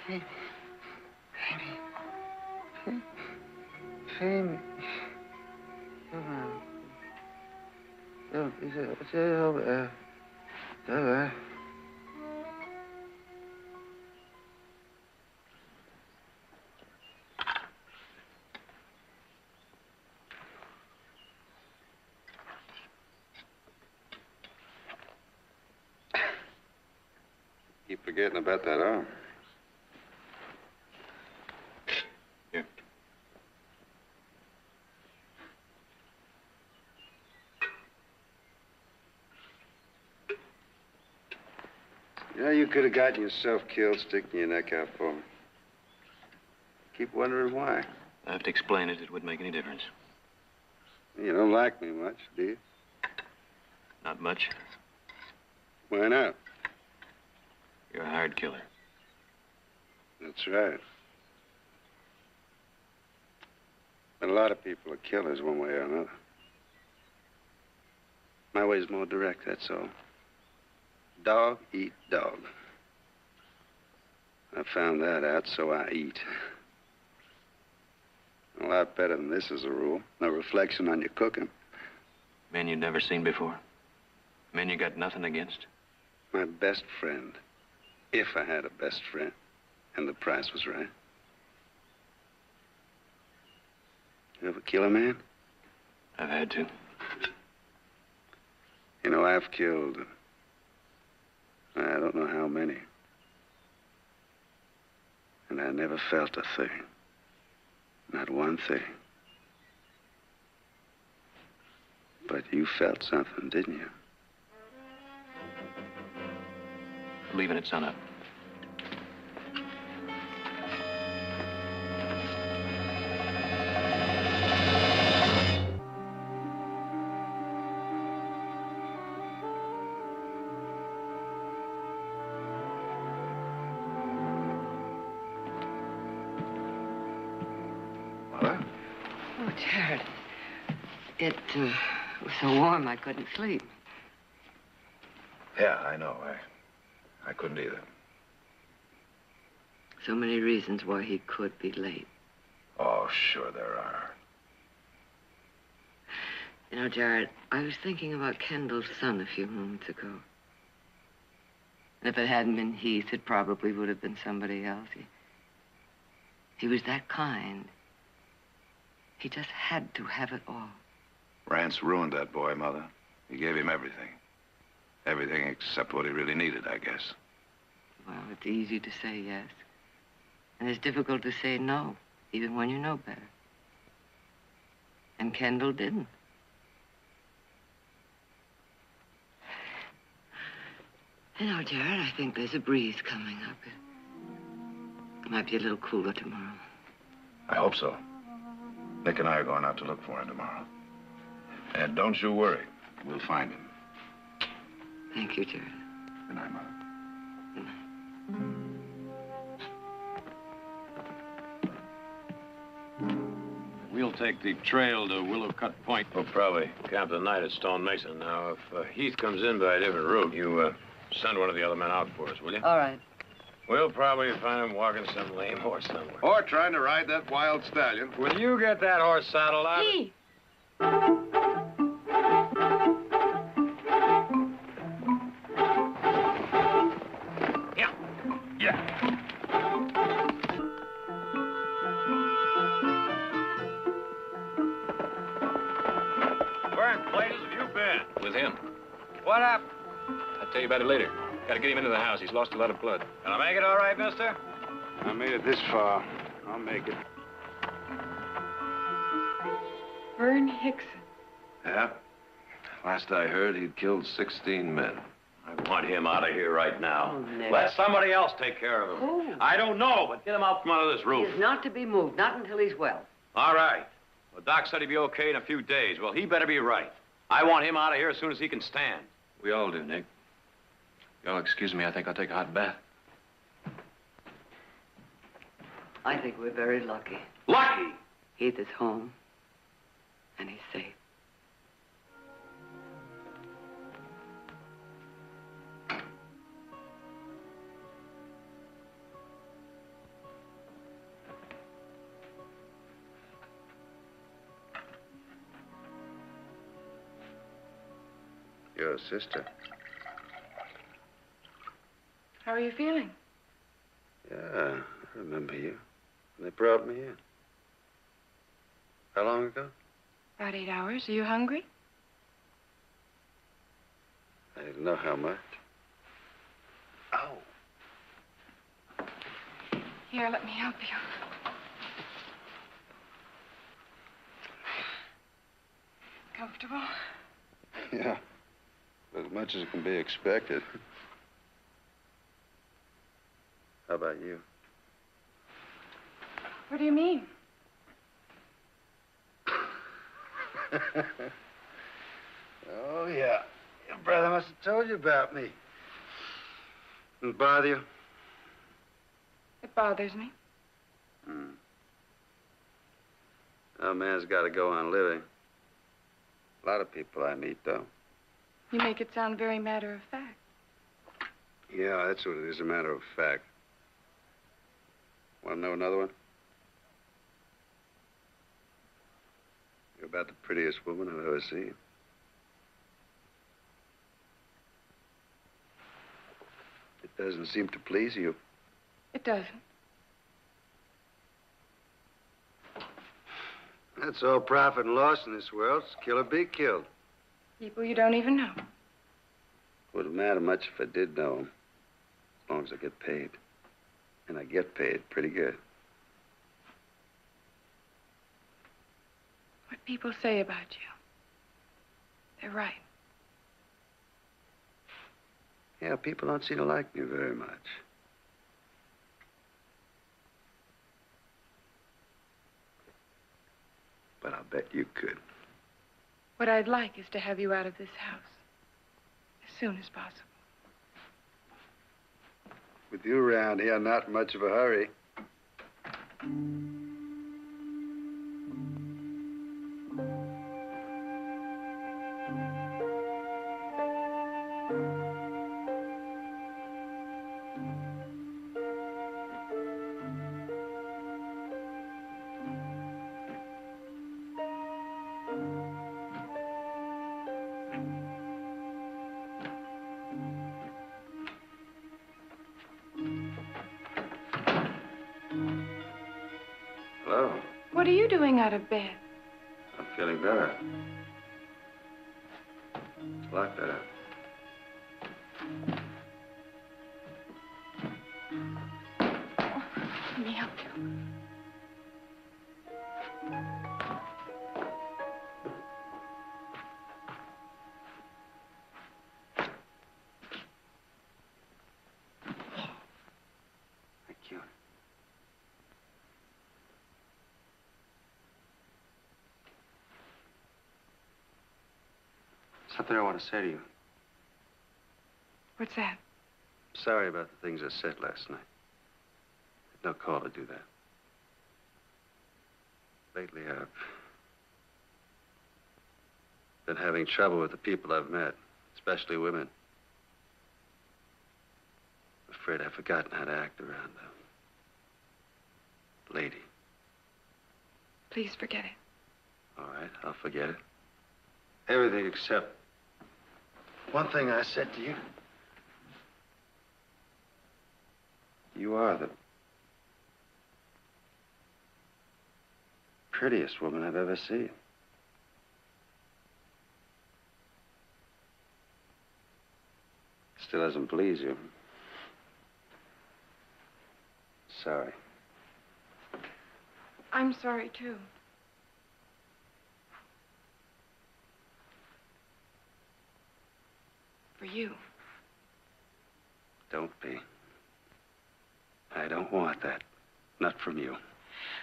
Baby, baby, baby. Keep forgetting about that arm. Here. You know, you could have gotten yourself killed sticking your neck out for me. Keep wondering why. I have to explain it. It wouldn't make any difference. You don't like me much, do you? Not much. Why not? You're a hired killer. That's right. But a lot of people are killers one way or another. My way's more direct, that's all. Dog eat dog. I found that out, so I eat. A lot better than this as a rule. No reflection on your cooking. Men you'd never seen before. Men you got nothing against. My best friend. If I had a best friend. And the price was right. You ever kill a man? I've had to. You know, I've killed... I don't know how many. And I never felt a thing. Not one thing. But you felt something, didn't you? Leaving at sunup. Oh, Jared. It was so warm I couldn't sleep. Yeah, I know. I couldn't either. So many reasons why he could be late. Oh, sure there are. You know, Jared, I was thinking about Kendall's son a few moments ago. And if it hadn't been Heath, it probably would have been somebody else. He was that kind. He just had to have it all. Rance ruined that boy, Mother. He gave him everything. Everything except what he really needed, I guess. Well, it's easy to say yes. And it's difficult to say no, even when you know better. And Kendall didn't. You know, Jared, I think there's a breeze coming up. It might be a little cooler tomorrow. I hope so. Nick and I are going out to look for him tomorrow. And don't you worry. We'll find him. Thank you, Jared. Good night, Mother. Good night. We'll take the trail to Willow Cut Point. We'll probably camp the night at Stone Mason. Now, if Heath comes in by a different route, you send one of the other men out for us, will you? All right. We'll probably find him walking some lame horse somewhere. Or trying to ride that wild stallion. Will you get that horse saddled out? Heath! Yeah. Where in places have you been? With him. What up? I'll tell you about it later. Gotta get him into the house. He's lost a lot of blood. Gonna make it all right, mister? I made it this far. I'll make it. Vern Hickson. Yeah? Last I heard, he'd killed 16 men. I want him out of here right now. Oh, Nick. Let somebody else take care of him. Who? I don't know, but get him out from under this He roof. is not to be moved, not until he's well. All right. Well, Doc said he'd be okay in a few days. Well, he better be right. I want him out of here as soon as he can stand. We all do, Nick. Y'all excuse me, I think I'll take a hot bath. I think we're very lucky. Lucky? Heath is home, and he's safe. Your sister. How are you feeling? Yeah, I remember you. They brought me in. How long ago? About 8 hours. Are you hungry? I didn't know how much. Oh. Here, let me help you. Comfortable? Yeah. As much as can be expected. How about you? What do you mean? Oh, yeah. Your brother must have told you about me. Didn't bother you? It bothers me. A man's got to go on living. A lot of people I meet, though. You make it sound very matter of fact. Yeah, that's what it is, a matter of fact. Want to know another one? You're about the prettiest woman I've ever seen. It doesn't seem to please you. It doesn't. That's all profit and loss in this world. It's kill or be killed. People you don't even know. Wouldn't matter much if I did know them. As long as I get paid. And I get paid pretty good. What people say about you, they're right. Yeah, people don't seem to like me very much. But I'll bet you could. What I'd like is to have you out of this house as soon as possible. With you around here, not much of a hurry. Hello. What are you doing out of bed? I'm feeling better. A lot better. Let me help you. Something I want to say to you. What's that? Sorry about the things I said last night. Had no call to do that. Lately, I've been having trouble with the people I've met, especially women. I'm afraid I've forgotten how to act around a lady. Please forget it. All right, I'll forget it. Everything except one thing I said to you. You are the prettiest woman I've ever seen. Still doesn't please you. Sorry. I'm sorry, too. For you. Don't be. I don't want that. Not from you.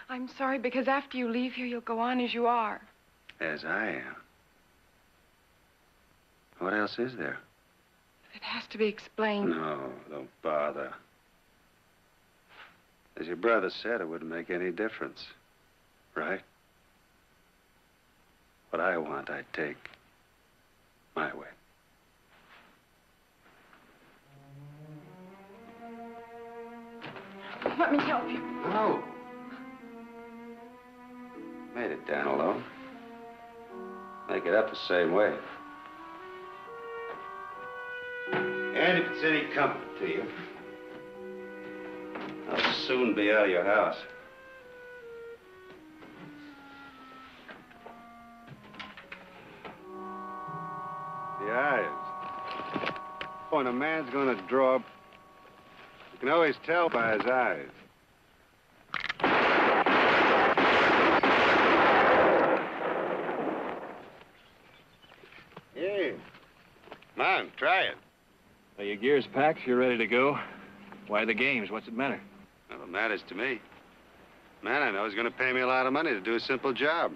I'm sorry because after you leave here, you'll go on as you are. As I am. What else is there? It has to be explained. No, don't bother. As your brother said, it wouldn't make any difference. Right? What I want, I'd take my way. Let me help you. No. Made it down alone. Make it up the same way. And if it's any comfort to you, I'll soon be out of your house. The eyes. When a man's gonna draw, you can always tell by his eyes. Hey, come on, try it. Are your gears packed? You're ready to go? Why the games? What's it matter? Well, it matters to me. Man I know is gonna pay me a lot of money to do a simple job.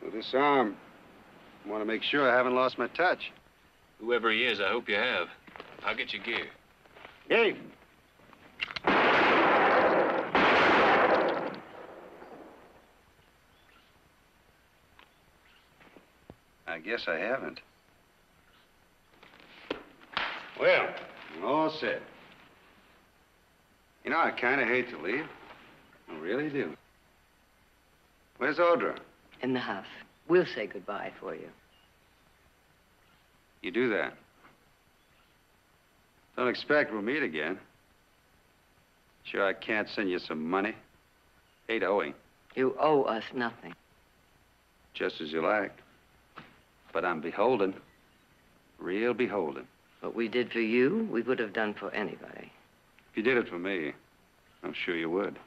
With this arm, I want to make sure I haven't lost my touch. Whoever he is, I hope you have. I'll get your gear. Hey! I guess I haven't. Well, I'm all set. You know, I kind of hate to leave. I really do. Where's Audra? In the house. We'll say goodbye for you. You do that. Don't expect we'll meet again. Sure I can't send you some money? Ain't owing. You owe us nothing. Just as you like. But I'm beholden. Real beholden. What we did for you, we would have done for anybody. If you did it for me, I'm sure you would.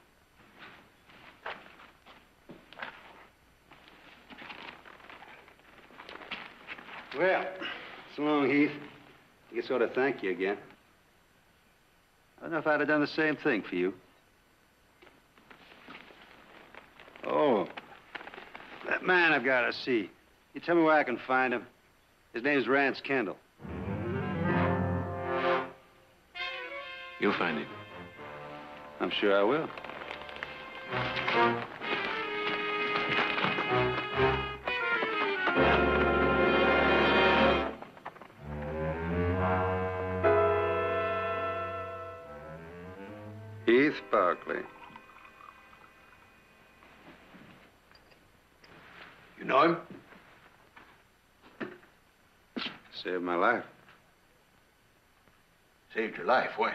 Well, so long, Heath. I guess I ought to thank you again. I don't know if I'd have done the same thing for you. Oh, that man I've got to see. You tell me where I can find him. His name's Rance Kendall. You'll find him. I'm sure I will. Heath Barkley. You know him? Saved my life. Saved your life, when?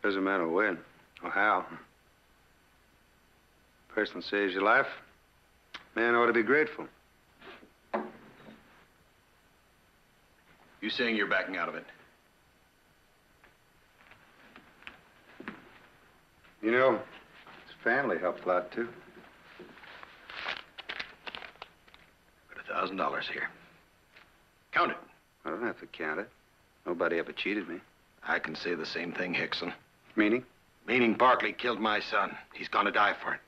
Doesn't matter when or how. Person saves your life, man ought to be grateful. You saying you're backing out of it? You know, his family helped a lot, too. Got $1,000 here. Count it. I don't have to count it. Nobody ever cheated me. I can say the same thing, Hickson. Meaning? Meaning Barkley killed my son. He's gonna die for it.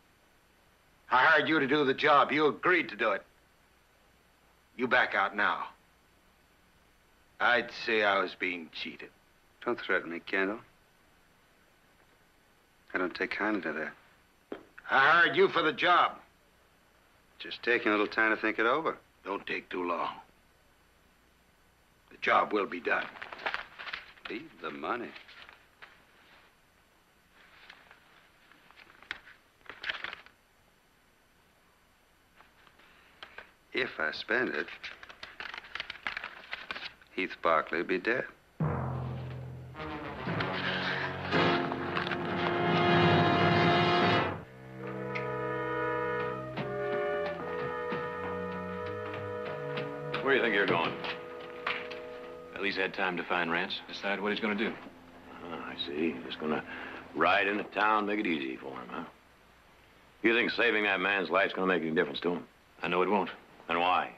I hired you to do the job. You agreed to do it. You back out now. I'd say I was being cheated. Don't threaten me, Kendall. I don't take kindly to that. I hired you for the job. Just taking a little time to think it over. Don't take too long. The job will be done. Leave the money. If I spend it, Heath Barkley will be dead. Where do you think you're going? Well, he's had time to find Rance, decide what he's going to do. Oh, I see. Just gonna ride into town, make it easy for him, huh? You think saving that man's life's gonna make any difference to him? I know it won't. And why?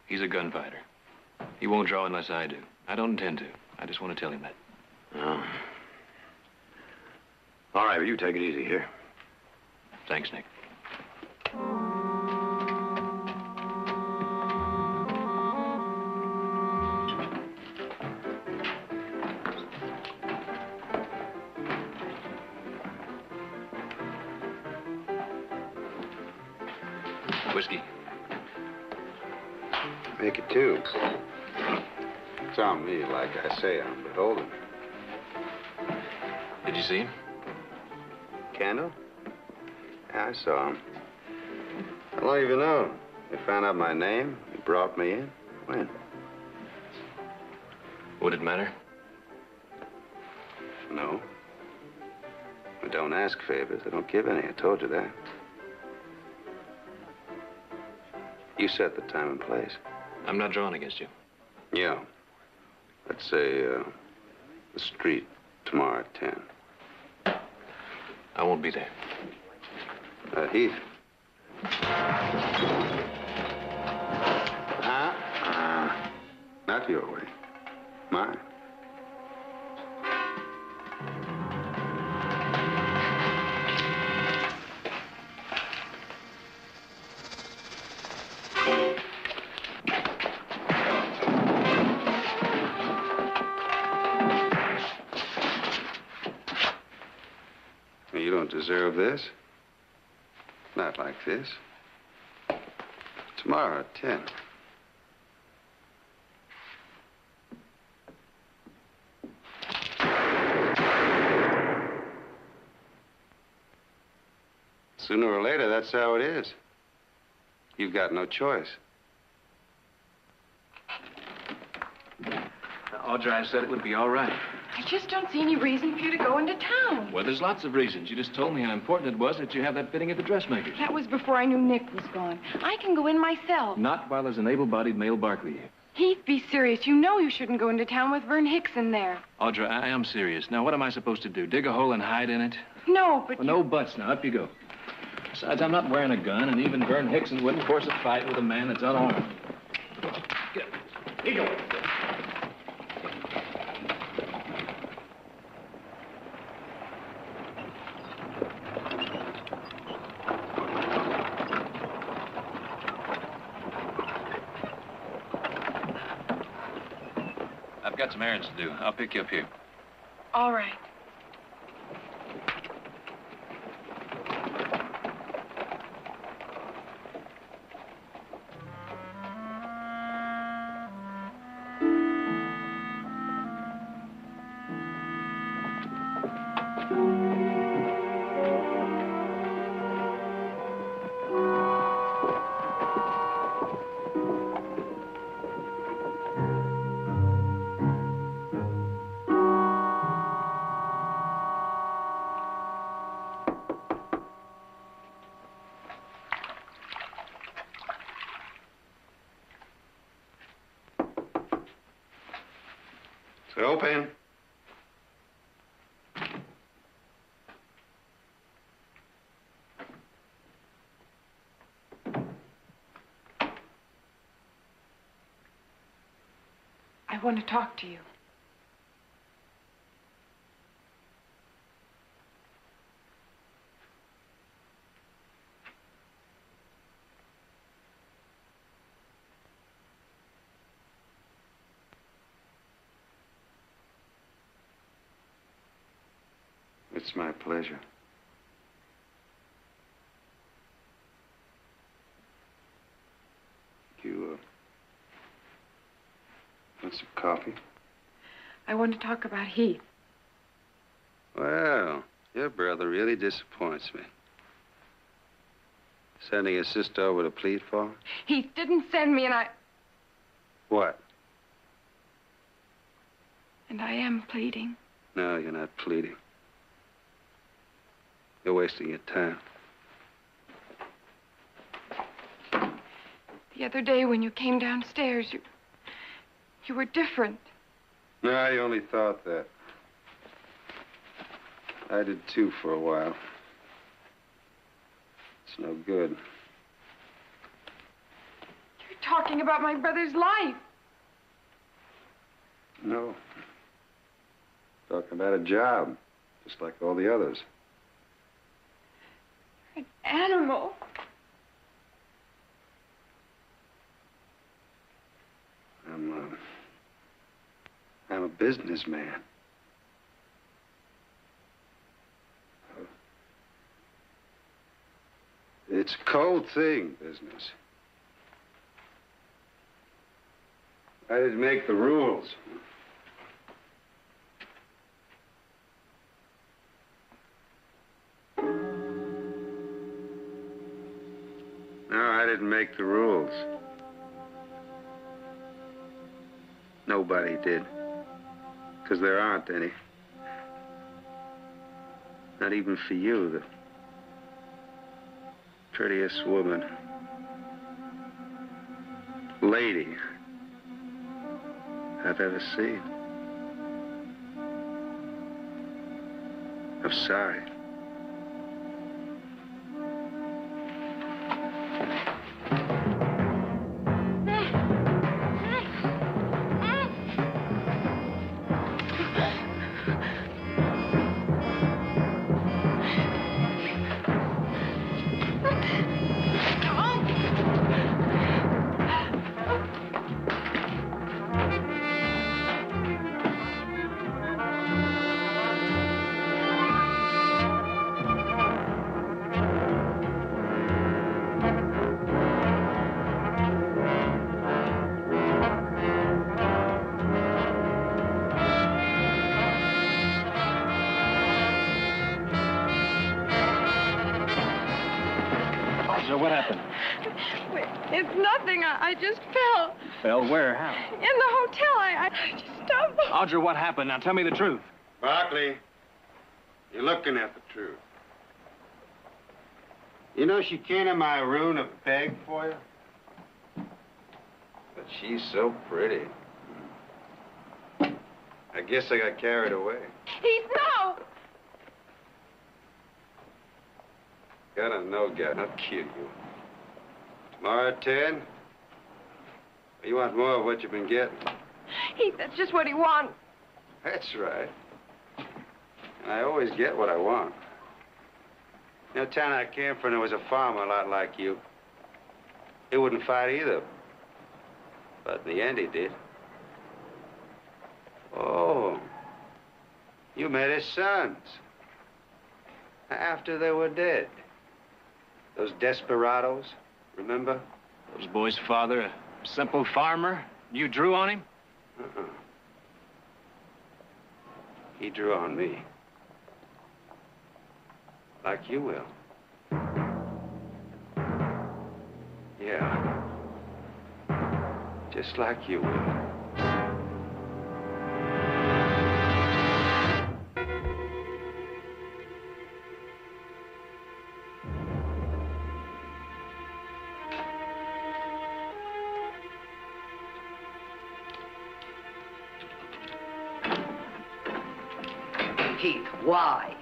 He's a gunfighter. He won't draw unless I do. I don't intend to. I just want to tell him that. Oh. All right, well, you take it easy here. Thanks, Nick. Whiskey. Make it two. It's on me, like I say, I'm beholden. Did you see him? Kendall? Yeah, I saw him. How long have you known? He found out my name. He brought me in. When? Would it matter? No. I don't ask favors. I don't give any. I told you that. You set the time and place. I'm not drawing against you. Yeah. Let's say, the street tomorrow at 10. I won't be there. Heath. Not your way. Mine. You don't deserve this. Not like this. Tomorrow at 10. Sooner or later, that's how it is. You've got no choice. Audrey, I said it would be all right. I just don't see any reason for you to go into town. Well, there's lots of reasons. You just told me how important it was that you have that fitting at the dressmaker's. That was before I knew Nick was gone. I can go in myself. Not while there's an able-bodied male Barkley here. Heath, be serious. You know you shouldn't go into town with Vern Hickson there. Audrey, I am serious. Now, what am I supposed to do? Dig a hole and hide in it? No, but well, no buts. Now, up you go. Besides, I'm not wearing a gun, and even Vern Hickson wouldn't force a fight with a man that's unarmed. Get up. Here you go. I've got some errands to do. I'll pick you up here. All right. Open. I want to talk to you. It's my pleasure. You, want some coffee? I want to talk about Heath. Well, your brother really disappoints me. Sending his sister over to plead for him? Heath didn't send me, and I... What? And I am pleading. No, you're not pleading. You're wasting your time. The other day when you came downstairs, you were different. No, I only thought that. I did too for a while. It's no good. You're talking about my brother's life. No. Talking about a job, just like all the others. An animal. I'm a businessman. It's a cold thing, business. I didn't make the rules. No, I didn't make the rules. Nobody did. Because there aren't any. Not even for you, the prettiest woman. Lady I've ever seen. I'm sorry. So what happened? It's nothing. I just fell. Fell where? How? In the hotel. I just stumbled. Audra, what happened? Now tell me the truth. Barkley, you're looking at the truth. You know she came in my room to beg for you? But she's so pretty. I guess I got carried away. Heath, no! Got a no-got, I'll kill you. Tomorrow at 10? You want more of what you've been getting? Heath, that's just what he wants. That's right. And I always get what I want. You know, the town I came from, there was a farmer a lot like you. He wouldn't fight either. But in the end, he did. Oh. You met his sons. After they were dead. Those desperados, remember? Those boys' father, a simple farmer. You drew on him? He drew on me. Like you will. Yeah. Just like you will. Heath, why?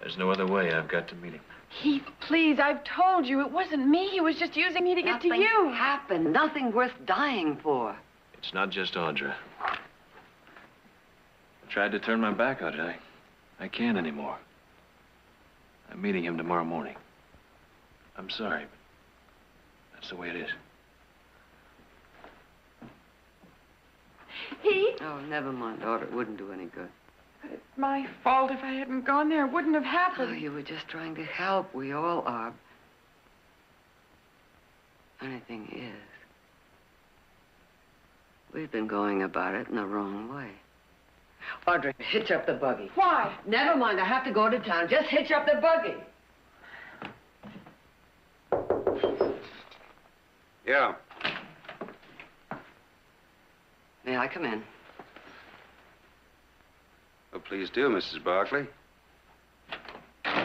There's no other way. I've got to meet him. Heath, please, I've told you. It wasn't me. He was just using me to get to you. Nothing happened. Nothing worth dying for. It's not just Audra. I tried to turn my back on it. I can't anymore. I'm meeting him tomorrow morning. I'm sorry, but that's the way it is. Heath? Oh, never mind, daughter. It wouldn't do any good. my fault. If I hadn't gone there, it wouldn't have happened. Oh, you were just trying to help. We all are. Funny thing is, we've been going about it in the wrong way. Audrey, hitch up the buggy. Why? Never mind. I have to go to town. Just hitch up the buggy. Yeah. May I come in? Well, please do, Mrs. Barkley. What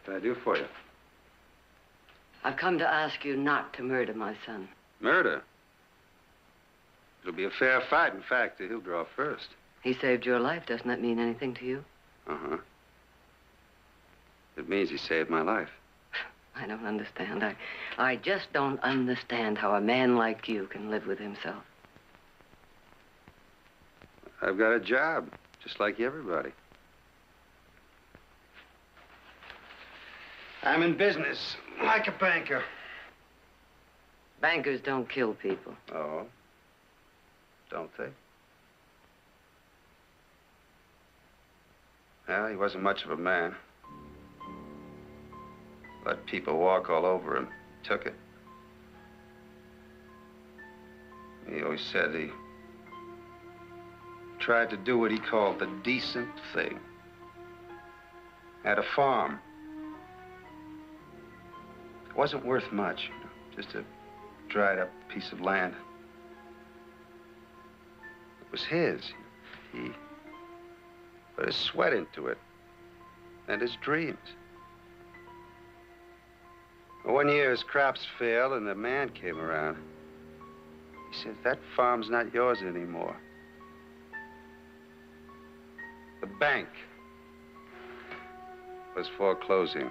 can I do for you? I've come to ask you not to murder my son. Murder? It'll be a fair fight. In fact, he'll draw first. He saved your life. Doesn't that mean anything to you? Uh-huh. It means he saved my life. I don't understand. I just don't understand how a man like you can live with himself. I've got a job, just like everybody. I'm in business, like a banker. Bankers don't kill people. Oh? Don't they? Well, he wasn't much of a man. Let people walk all over him. Took it. He always said he tried to do what he called the decent thing. Had a farm. It wasn't worth much, just a dried up piece of land. It was his. He put his sweat into it and his dreams. One year his crops failed and the man came around. He said, that farm's not yours anymore. The bank was foreclosing.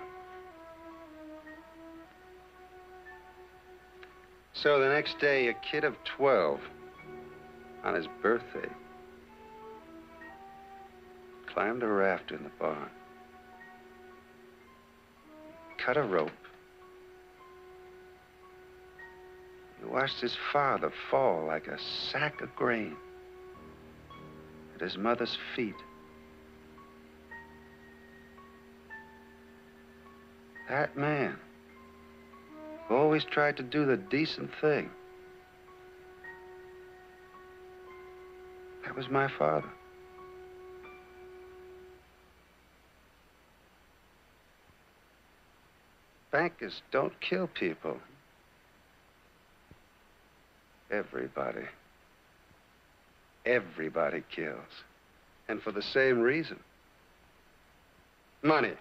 So the next day, a kid of 12, on his birthday, climbed a rafter in the barn, cut a rope. He watched his father fall like a sack of grain at his mother's feet. That man who always tried to do the decent thing. That was my father. Bankers don't kill people. Everybody. Everybody kills. And for the same reason. Money.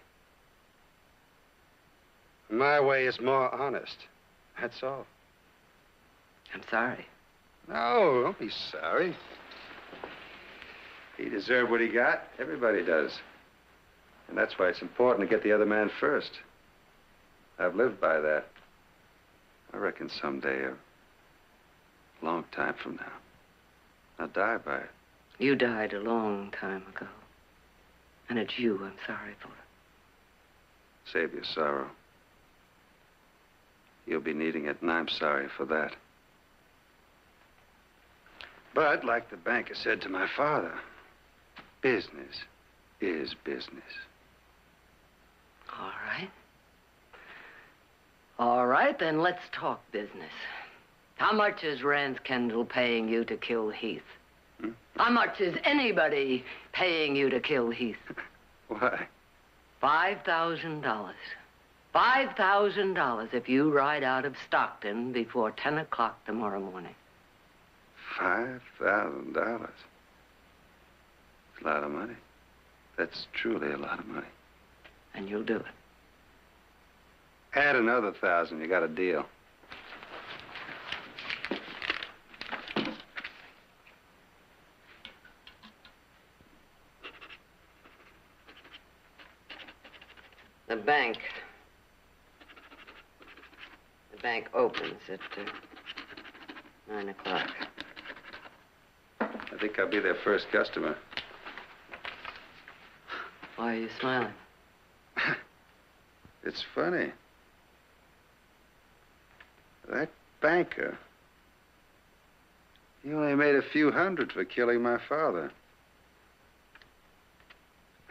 My way is more honest. That's all. I'm sorry. No, don't be sorry. He deserved what he got. Everybody does. And that's why it's important to get the other man first. I've lived by that. I reckon someday, a long time from now, I'll die by it. You died a long time ago. And it's you I'm sorry for. Save your sorrow. You'll be needing it, and I'm sorry for that. But, like the banker said to my father, business is business. All right. All right, then let's talk business. How much is Rance Kendall paying you to kill Heath? How much is anybody paying you to kill Heath? Why? $5,000. $5,000 if you ride out of Stockton before 10 o'clock tomorrow morning. $5,000. It's a lot of money. That's truly a lot of money. And you'll do it. Add another 1,000, you got a deal. The bank opens at 9 o'clock. I think I'll be their first customer. Why are you smiling? It's funny. That banker, he only made a few hundred for killing my father.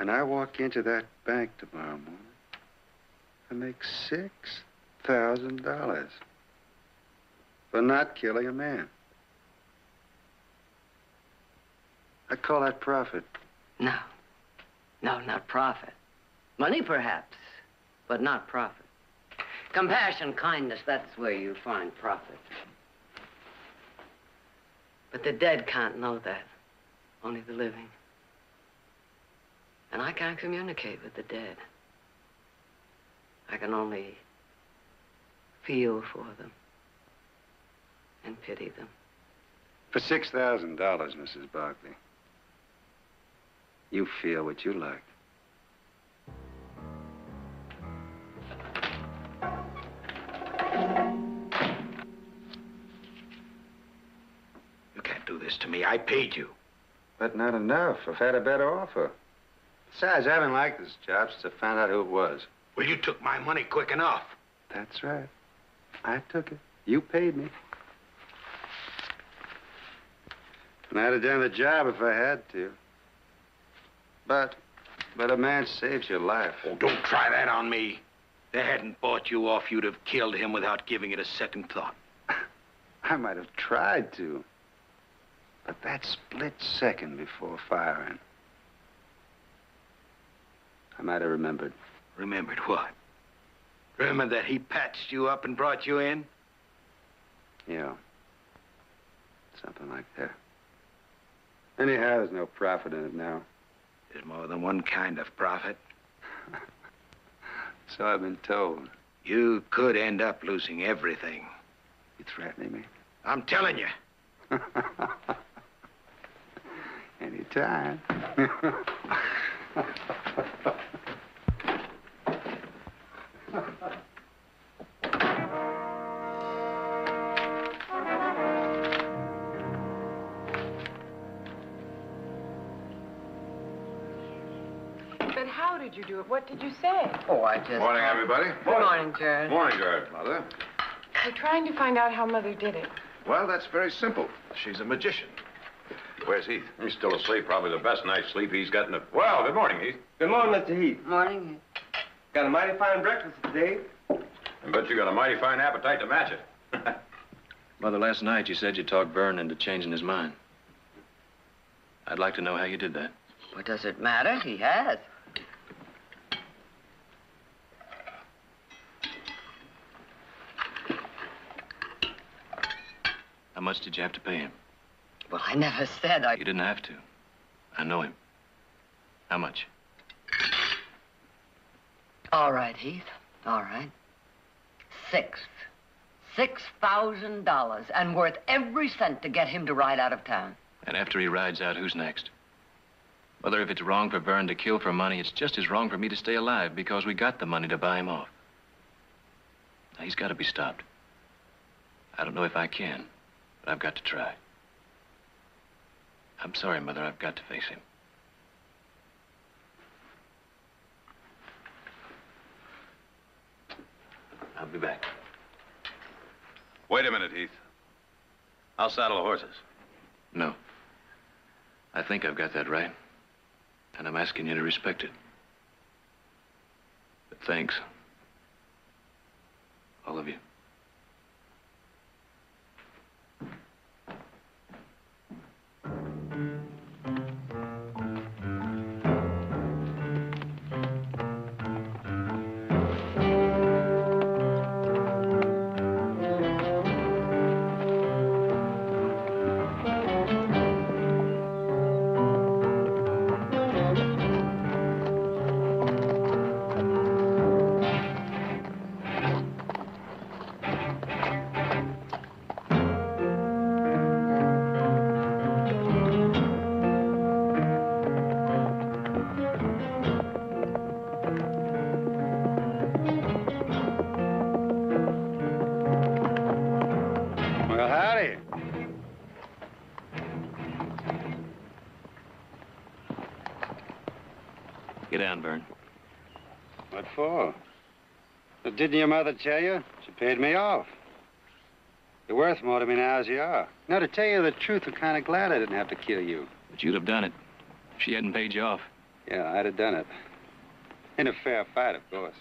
And I walk into that bank tomorrow morning and make $6,000 for not killing a man. I call that profit. No. No, not profit. Money, perhaps, but not profit. Compassion, kindness, that's where you find profit. But the dead can't know that. Only the living. And I can't communicate with the dead. I can only feel for them and pity them. For $6,000, Mrs. Barkley, you feel what you like. You can't do this to me. I paid you. But not enough. I've had a better offer. Besides, I haven't liked this job since I found out who it was. Well, you took my money quick enough. That's right. I took it. You paid me. And I'd have done the job if I had to. But a man saves your life. Oh, don't try that on me. If they hadn't bought you off, you'd have killed him without giving it a second thought. I might have tried to. But that split second before firing, I might have remembered. Remembered what? Remember that he patched you up and brought you in? Yeah. Something like that. Anyhow, there's no profit in it now. There's more than one kind of profit. So I've been told. You could end up losing everything. You threatening me? I'm telling you. Anytime. But how did you do it? What did you say? Oh, I just... Morning, everybody. Good morning, Jared. Morning, Jared. Mother. We're trying to find out how Mother did it. Well, that's very simple. She's a magician. Where's Heath? He's still asleep. Probably the best night's sleep he's gotten. Well, good morning, Heath. Good morning, Mr. Heath. Morning. Got a mighty fine breakfast today. I bet you got a mighty fine appetite to match it. Mother, last night you said you talked Vern into changing his mind. I'd like to know how you did that. What does it matter? He has. How much did you have to pay him? Well, I never said I... You didn't have to. I know him. How much? All right, Heath. All right. $6,000, and worth every cent to get him to ride out of town. And after he rides out, who's next? Mother, if it's wrong for Vern to kill for money, it's just as wrong for me to stay alive because we got the money to buy him off. Now, he's got to be stopped. I don't know if I can, but I've got to try. I'm sorry, Mother. I've got to face him. I'll be back. Wait a minute, Heath. I'll saddle the horses. No. I think I've got that right. And I'm asking you to respect it. But thanks. All of you. Get down, Vern. What for? Well, didn't your mother tell you? She paid me off. You're worth more to me now as you are. Now, to tell you the truth, I'm kind of glad I didn't have to kill you. But you'd have done it if she hadn't paid you off. Yeah, I'd have done it. In a fair fight, of course.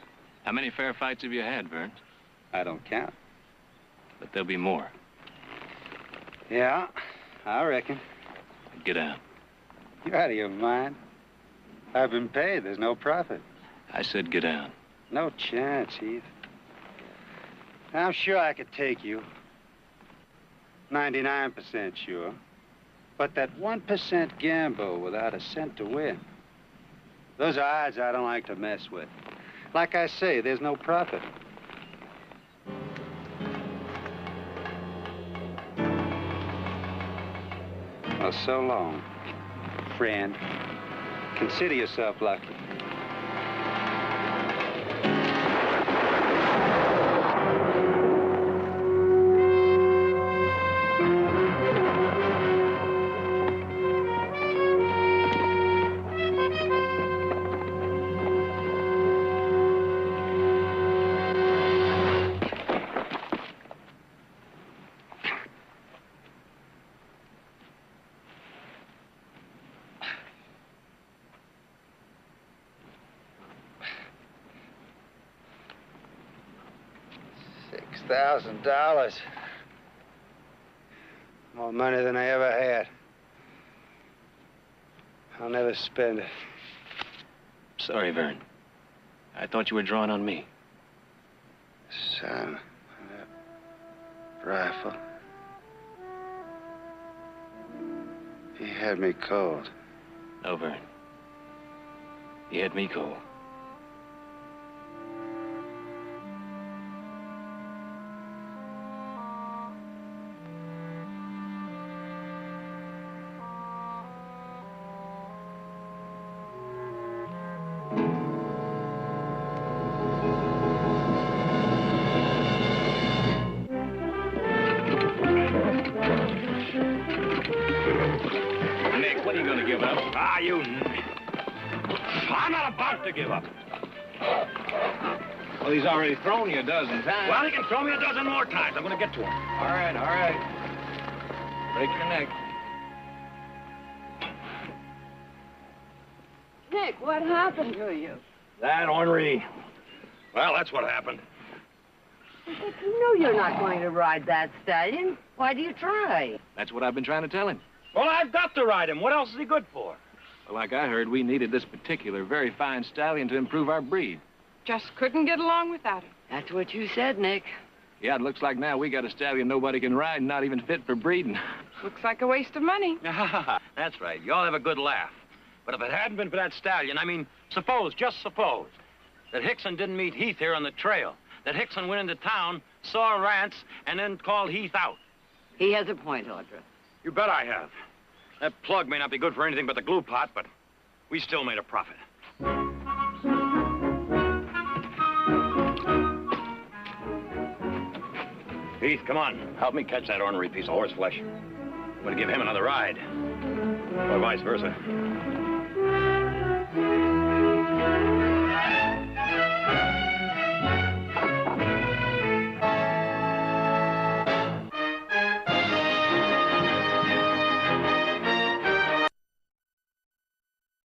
How many fair fights have you had, Burns? I don't count. But there'll be more. Yeah, I reckon. Get out. You're out of your mind. I've been paid. There's no profit. I said get out. No chance, Heath. I'm sure I could take you. 99% sure. But that 1% gamble without a cent to win, those are odds I don't like to mess with. Like I say, there's no profit. Well, so long, friend. Consider yourself lucky. $6,000. More money than I ever had. I'll never spend it. Sorry, Vern. I thought you were drawing on me. Son, that rifle. He had me cold. No, Vern. He had me cold. Nick, what are you going to give up? Ah, you... I'm not about to give up. Well, he's already thrown you a dozen times. Well, he can throw me a dozen more times. I'm going to get to him. All right, all right. Break your neck. Nick, what happened to you? That ornery. Well, that's what happened. But you know you're not going to ride that stallion. Why do you try? That's what I've been trying to tell him. Well, I've got to ride him. What else is he good for? Well, like I heard, we needed this particular very fine stallion to improve our breed. Just couldn't get along without him. That's what you said, Nick. Yeah, it looks like now we got a stallion nobody can ride and not even fit for breeding. Looks like a waste of money. That's right. You all have a good laugh. But if it hadn't been for that stallion, I mean, suppose, just suppose, that Hickson didn't meet Heath here on the trail, that Hickson went into town, saw Rance, and then called Heath out. He has a point, Audra. You bet I have. That plug may not be good for anything but the glue pot, but we still made a profit. Heath, come on. Help me catch that ornery piece of horse flesh. I'm going to give him another ride. Or vice versa.